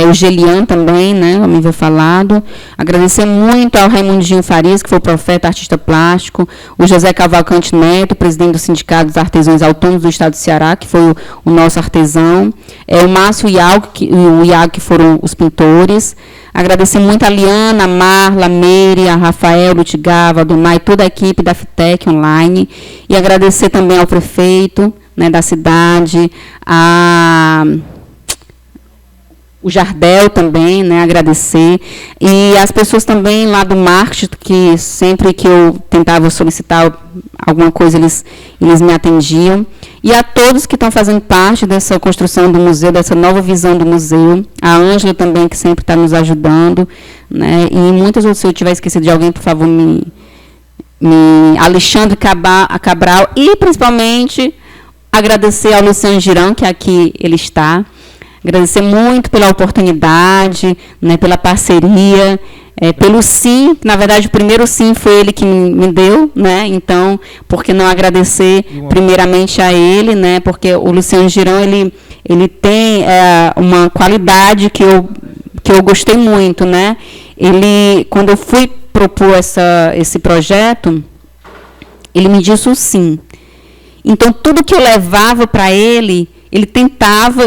O Gelian também, né, o nível falado. Agradecer muito ao Raimundinho Farias, que foi o profeta, artista plástico, o José Cavalcante Neto, presidente do Sindicato dos Artesãos Autônomos do Estado do Ceará, que foi o nosso artesão, o Márcio e o Iago, que foram os pintores. Agradecer muito a Liana, a Marla, a Meire, a Rafael, o Tigava, a Domai, toda a equipe da FITEC Online. E agradecer também ao prefeito, né, da cidade, o Jardel também, né, agradecer, e as pessoas também lá do marketing, que sempre que eu tentava solicitar alguma coisa, eles me atendiam, e a todos que estão fazendo parte dessa construção do museu, dessa nova visão do museu, a Ângela também, que sempre está nos ajudando, né, e muitas outras, se eu tiver esquecido de alguém, por favor, Alexandre Cabral, e principalmente agradecer ao Luciano Girão, que aqui ele está. Agradecer muito pela oportunidade, né, pela parceria, pelo sim. Na verdade, o primeiro sim foi ele que me deu, né? Então, por que não agradecer primeiramente a ele, né? Porque o Luciano Girão, ele tem uma qualidade que eu gostei muito, né? Quando eu fui propor esse projeto, ele me disse o sim. Então, tudo que eu levava para ele tentava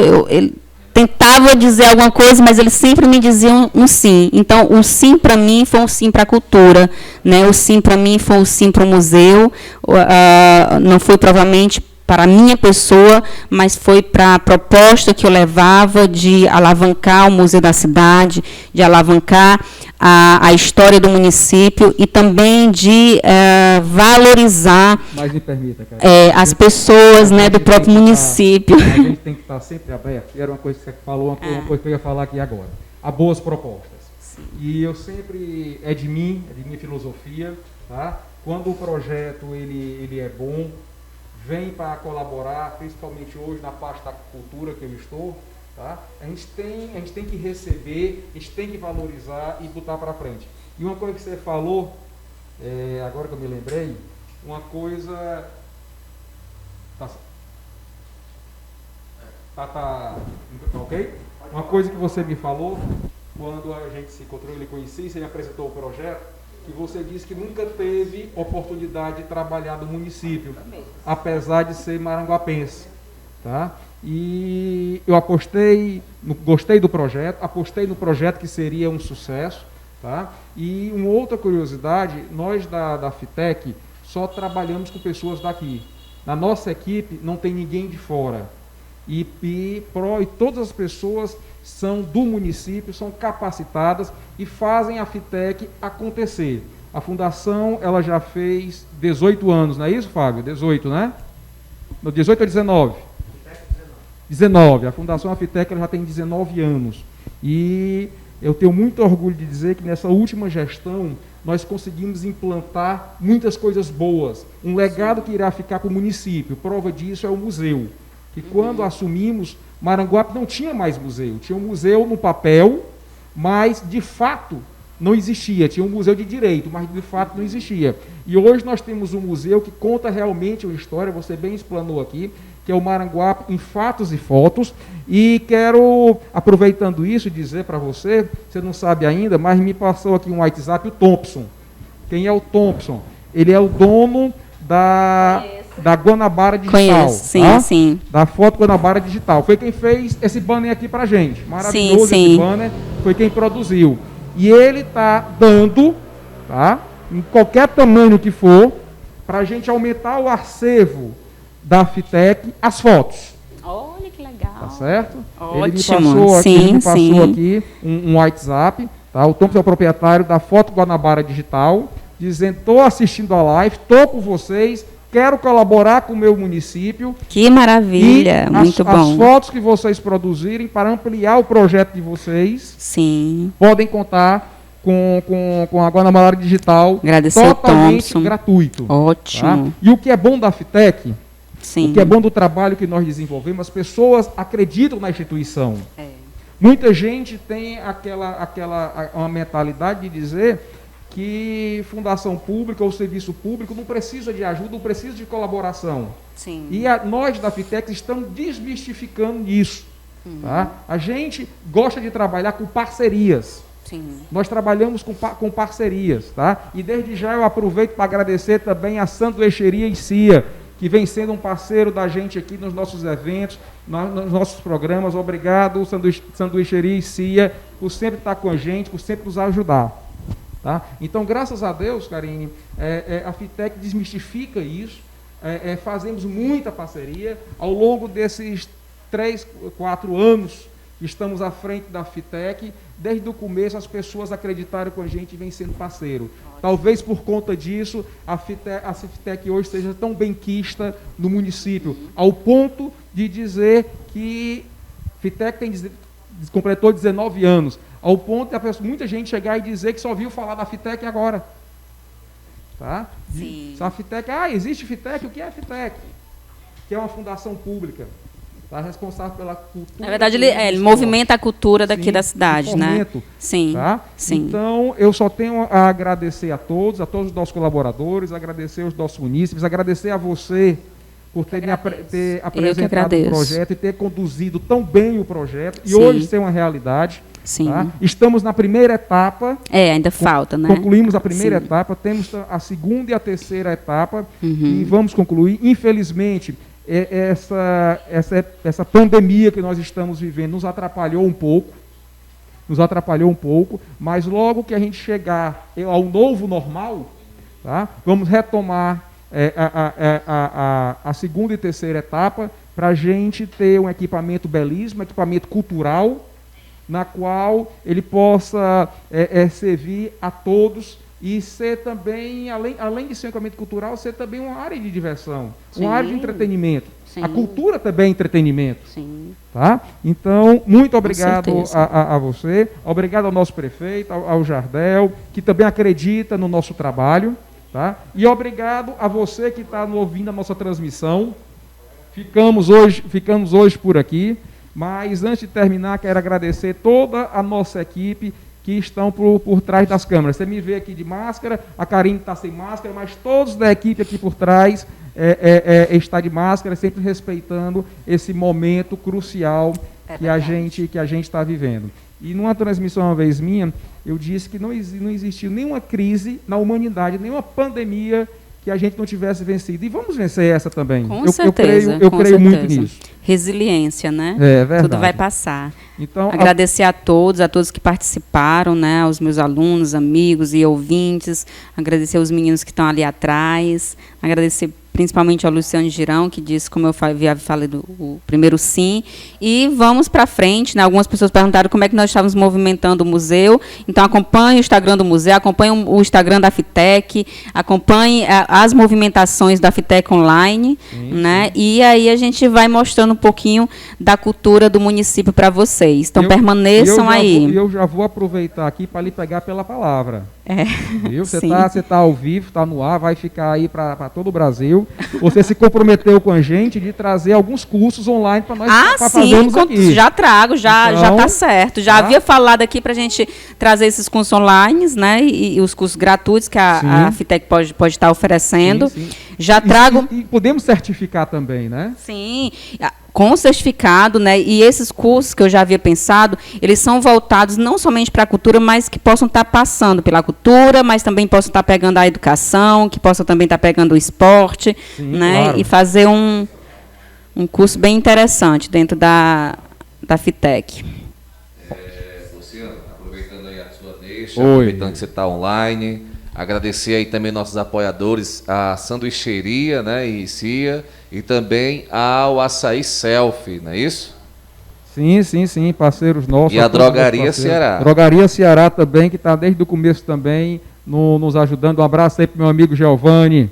dizer alguma coisa, mas ele sempre me dizia um sim. Então, o sim para mim foi um sim para a cultura, né? O sim para mim foi um sim para o museu. Não foi provavelmente para a minha pessoa, mas foi para a proposta que eu levava de alavancar o Museu da Cidade, de alavancar a história do município e também de valorizar as pessoas, né, do próprio município. A gente tem que estar sempre aberto. Era uma coisa que você falou, uma coisa que eu ia falar aqui agora. Há boas propostas. Sim. E eu sempre, é de minha filosofia, tá? Quando o projeto ele é bom, vem para colaborar, principalmente hoje na parte da cultura que eu estou, tá? A gente tem que receber, a gente tem que valorizar e botar para frente. E uma coisa que você falou, agora que eu me lembrei, uma coisa... Ok? Uma coisa que você me falou, quando a gente se encontrou e lhe conheci, você me apresentou o projeto, que você disse que nunca teve oportunidade de trabalhar no município, apesar de ser maranguapense, tá? E eu gostei do projeto, apostei no projeto que seria um sucesso, tá? E uma outra curiosidade, nós da FITEC só trabalhamos com pessoas daqui. Na nossa equipe não tem ninguém de fora. E todas as pessoas são do município, são capacitadas e fazem a FITEC acontecer. A fundação, ela já fez 18 anos, não é isso, Fábio? 18, né? No 18 ou 19? 19. A Fundação FITEC ela já tem 19 anos. E eu tenho muito orgulho de dizer que nessa última gestão nós conseguimos implantar muitas coisas boas. Um legado que irá ficar para o município. Prova disso é o museu. Que quando assumimos, Maranguape não tinha mais museu. Tinha um museu no papel, mas de fato não existia. Tinha um museu de direito, mas de fato não existia. E hoje nós temos um museu que conta realmente uma história, você bem explanou aqui, que é o Maranguape em Fatos e Fotos. E quero, aproveitando isso, dizer para você não sabe ainda, mas me passou aqui um WhatsApp, o Thompson. Quem é o Thompson? Ele é o dono da Guanabara Digital. Conheço, sim, tá? sim. Da Foto Guanabara Digital. Foi quem fez esse banner aqui pra gente. Maravilhoso sim. esse banner, foi quem produziu. E ele está dando, tá? Em qualquer tamanho que for, para a gente aumentar o acervo da FITEC, as fotos. Olha que legal. Tá certo? Ótimo. Ele me passou aqui um WhatsApp, tá? O Thompson é o proprietário da Foto Guanabara Digital, dizendo: estou assistindo a live, estou com vocês, quero colaborar com o meu município. Que maravilha, muito bom. As fotos que vocês produzirem para ampliar o projeto de vocês, sim, podem contar com a Guanabara Digital. Agradecer totalmente Thompson. Gratuito. Ótimo. Tá? E o que é bom da FITEC, sim, o que é bom do trabalho que nós desenvolvemos, as pessoas acreditam na instituição. É. Muita gente tem uma mentalidade de dizer que fundação pública ou serviço público não precisa de ajuda, não precisa de colaboração. Sim. E nós da FITEC estamos desmistificando isso. Tá? A gente gosta de trabalhar com parcerias. Sim. Nós trabalhamos com parcerias. Tá? E desde já eu aproveito para agradecer também a Sanduicheria e Cia, que vem sendo um parceiro da gente aqui nos nossos eventos, nos nossos programas. Obrigado, Sanduicheria e Cia, por sempre estar com a gente, por sempre nos ajudar. Tá? Então, graças a Deus, Karine, a FITEC desmistifica isso, fazemos muita parceria. Ao longo desses 3, 4 anos que estamos à frente da FITEC, desde o começo as pessoas acreditaram com a gente e vem sendo parceiro. Talvez por conta disso, a FITEC hoje seja tão benquista no município, ao ponto de dizer que a FITEC completou 19 anos, ao ponto de muita gente chegar e dizer que só viu falar da FITEC agora. Tá? Sim. A FITEC, existe FITEC, o que é a FITEC? Que é uma fundação pública. Tá? Responsável pela cultura. Na verdade, ele movimenta a cultura daqui da cidade, né? Sim. Tá? Sim. Então, eu só tenho a agradecer a todos os nossos colaboradores, agradecer aos nossos munícipes, agradecer a você por ter apresentado o projeto e ter conduzido tão bem o projeto e hoje ser uma realidade. Sim. Tá? Estamos na primeira etapa. Ainda falta, né? Concluímos a primeira etapa, temos a segunda e a terceira etapa e vamos concluir. Infelizmente, essa pandemia que nós estamos vivendo nos atrapalhou um pouco, mas logo que a gente chegar ao novo normal, tá? Vamos retomar a segunda e terceira etapa para a gente ter um equipamento belíssimo, equipamento cultural, na qual ele possa servir a todos e ser também, além de ser um equipamento cultural, ser também uma área de diversão, uma área de entretenimento. Sim. A cultura também é entretenimento. Sim. Tá? Então, muito obrigado a você, obrigado ao nosso prefeito, ao Jardel, que também acredita no nosso trabalho. Tá? E obrigado a você que está ouvindo a nossa transmissão. Ficamos hoje por aqui. Mas antes de terminar, quero agradecer toda a nossa equipe que estão por trás das câmeras. Você me vê aqui de máscara, a Karine está sem máscara, mas todos da equipe aqui por trás está de máscara, sempre respeitando esse momento crucial que a gente está vivendo. E numa transmissão uma vez minha, eu disse que não existiu nenhuma crise na humanidade, nenhuma pandemia que a gente não tivesse vencido. E vamos vencer essa também. Com certeza. Eu creio muito nisso. Resiliência, né? É verdade. Tudo vai passar. Então, agradecer a todos que participaram, né? Aos meus alunos, amigos e ouvintes. Agradecer aos meninos que estão ali atrás. Agradecer principalmente ao Luciano Girão, que disse, como eu falei, o primeiro sim. E vamos para frente, né? Algumas pessoas perguntaram como é que nós estávamos movimentando o museu. Então, acompanhe o Instagram do museu, acompanhe o Instagram da FITEC, acompanhe as movimentações da FITEC online, né? E aí a gente vai mostrando um pouquinho da cultura do município para vocês. Então, permaneçam aí. Eu já vou aproveitar aqui para lhe pegar pela palavra. Viu? Você Sim. tá ao vivo, está no ar, vai ficar aí para todo o Brasil. Você se comprometeu com a gente de trazer alguns cursos online para nós fazermos aqui. Já trago, já Então, tá certo. Já havia falado aqui para a gente trazer esses cursos online, né? E os cursos gratuitos que a FITEC pode estar oferecendo. Sim. Já trago. E podemos certificar também, né? Sim, com certificado, né? E esses cursos que eu já havia pensado, eles são voltados não somente para a cultura, mas que possam estar passando pela cultura, mas também possam estar pegando a educação, que possam também estar pegando o esporte, né? Claro. E fazer um curso bem interessante dentro da FITEC. Luciano, aproveitando aí a sua deixa, aproveitando que você está online, agradecer aí também nossos apoiadores, a Sanduicheria, né, e Cia, e também ao Açaí Selfie, não é isso? Sim, parceiros nossos. E a Drogaria Ceará. Drogaria Ceará também, que está desde o começo também nos ajudando. Um abraço aí para o meu amigo Giovanni.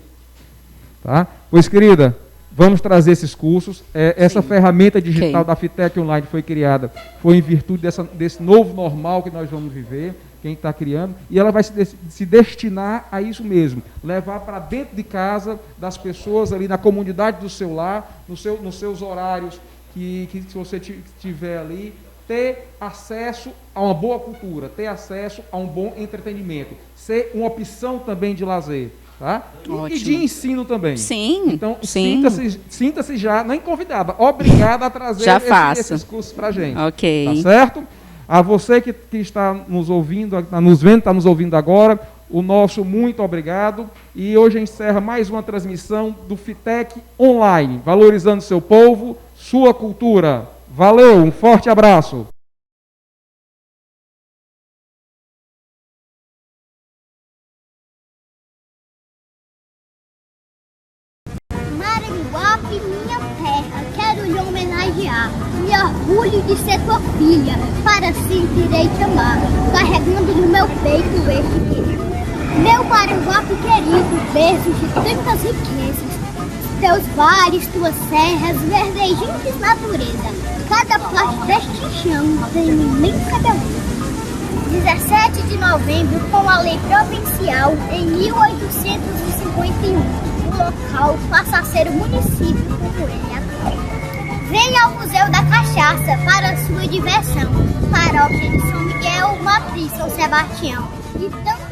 Tá? Pois, querida, vamos trazer esses cursos. Essa ferramenta digital da FITEC Online foi criada, foi em virtude desse novo normal que nós vamos viver, quem está criando, e ela vai se destinar a isso mesmo, levar para dentro de casa das pessoas ali na comunidade do seu lar, nos seus horários que se você tiver ali, ter acesso a uma boa cultura, ter acesso a um bom entretenimento, ser uma opção também de lazer. Tá? E de ensino também. Sim. Então, sinta-se já, nem convidada, obrigada a trazer esses cursos para a gente. Ok. Tá certo? A você que está nos ouvindo, está nos vendo, está nos ouvindo agora, o nosso muito obrigado. E hoje encerra mais uma transmissão do FITEC Online, valorizando seu povo, sua cultura. Valeu, um forte abraço. Maranguape, minha terra, quero lhe homenagear. Me orgulho de ser tua filha, para sempre irei te amar, carregando no meu peito este querido. Meu Maranguape querido, berço de tantas riquezas, teus vales, tuas serras, verdejantes natureza, cada parte deste chão tem imensa beleza. 17 de novembro, com a lei provincial, em 1851, o local passa a ser o município como ele atual. Venha ao Museu da Cachaça para sua diversão, paróquia de São Miguel, Matriz São Sebastião e tanto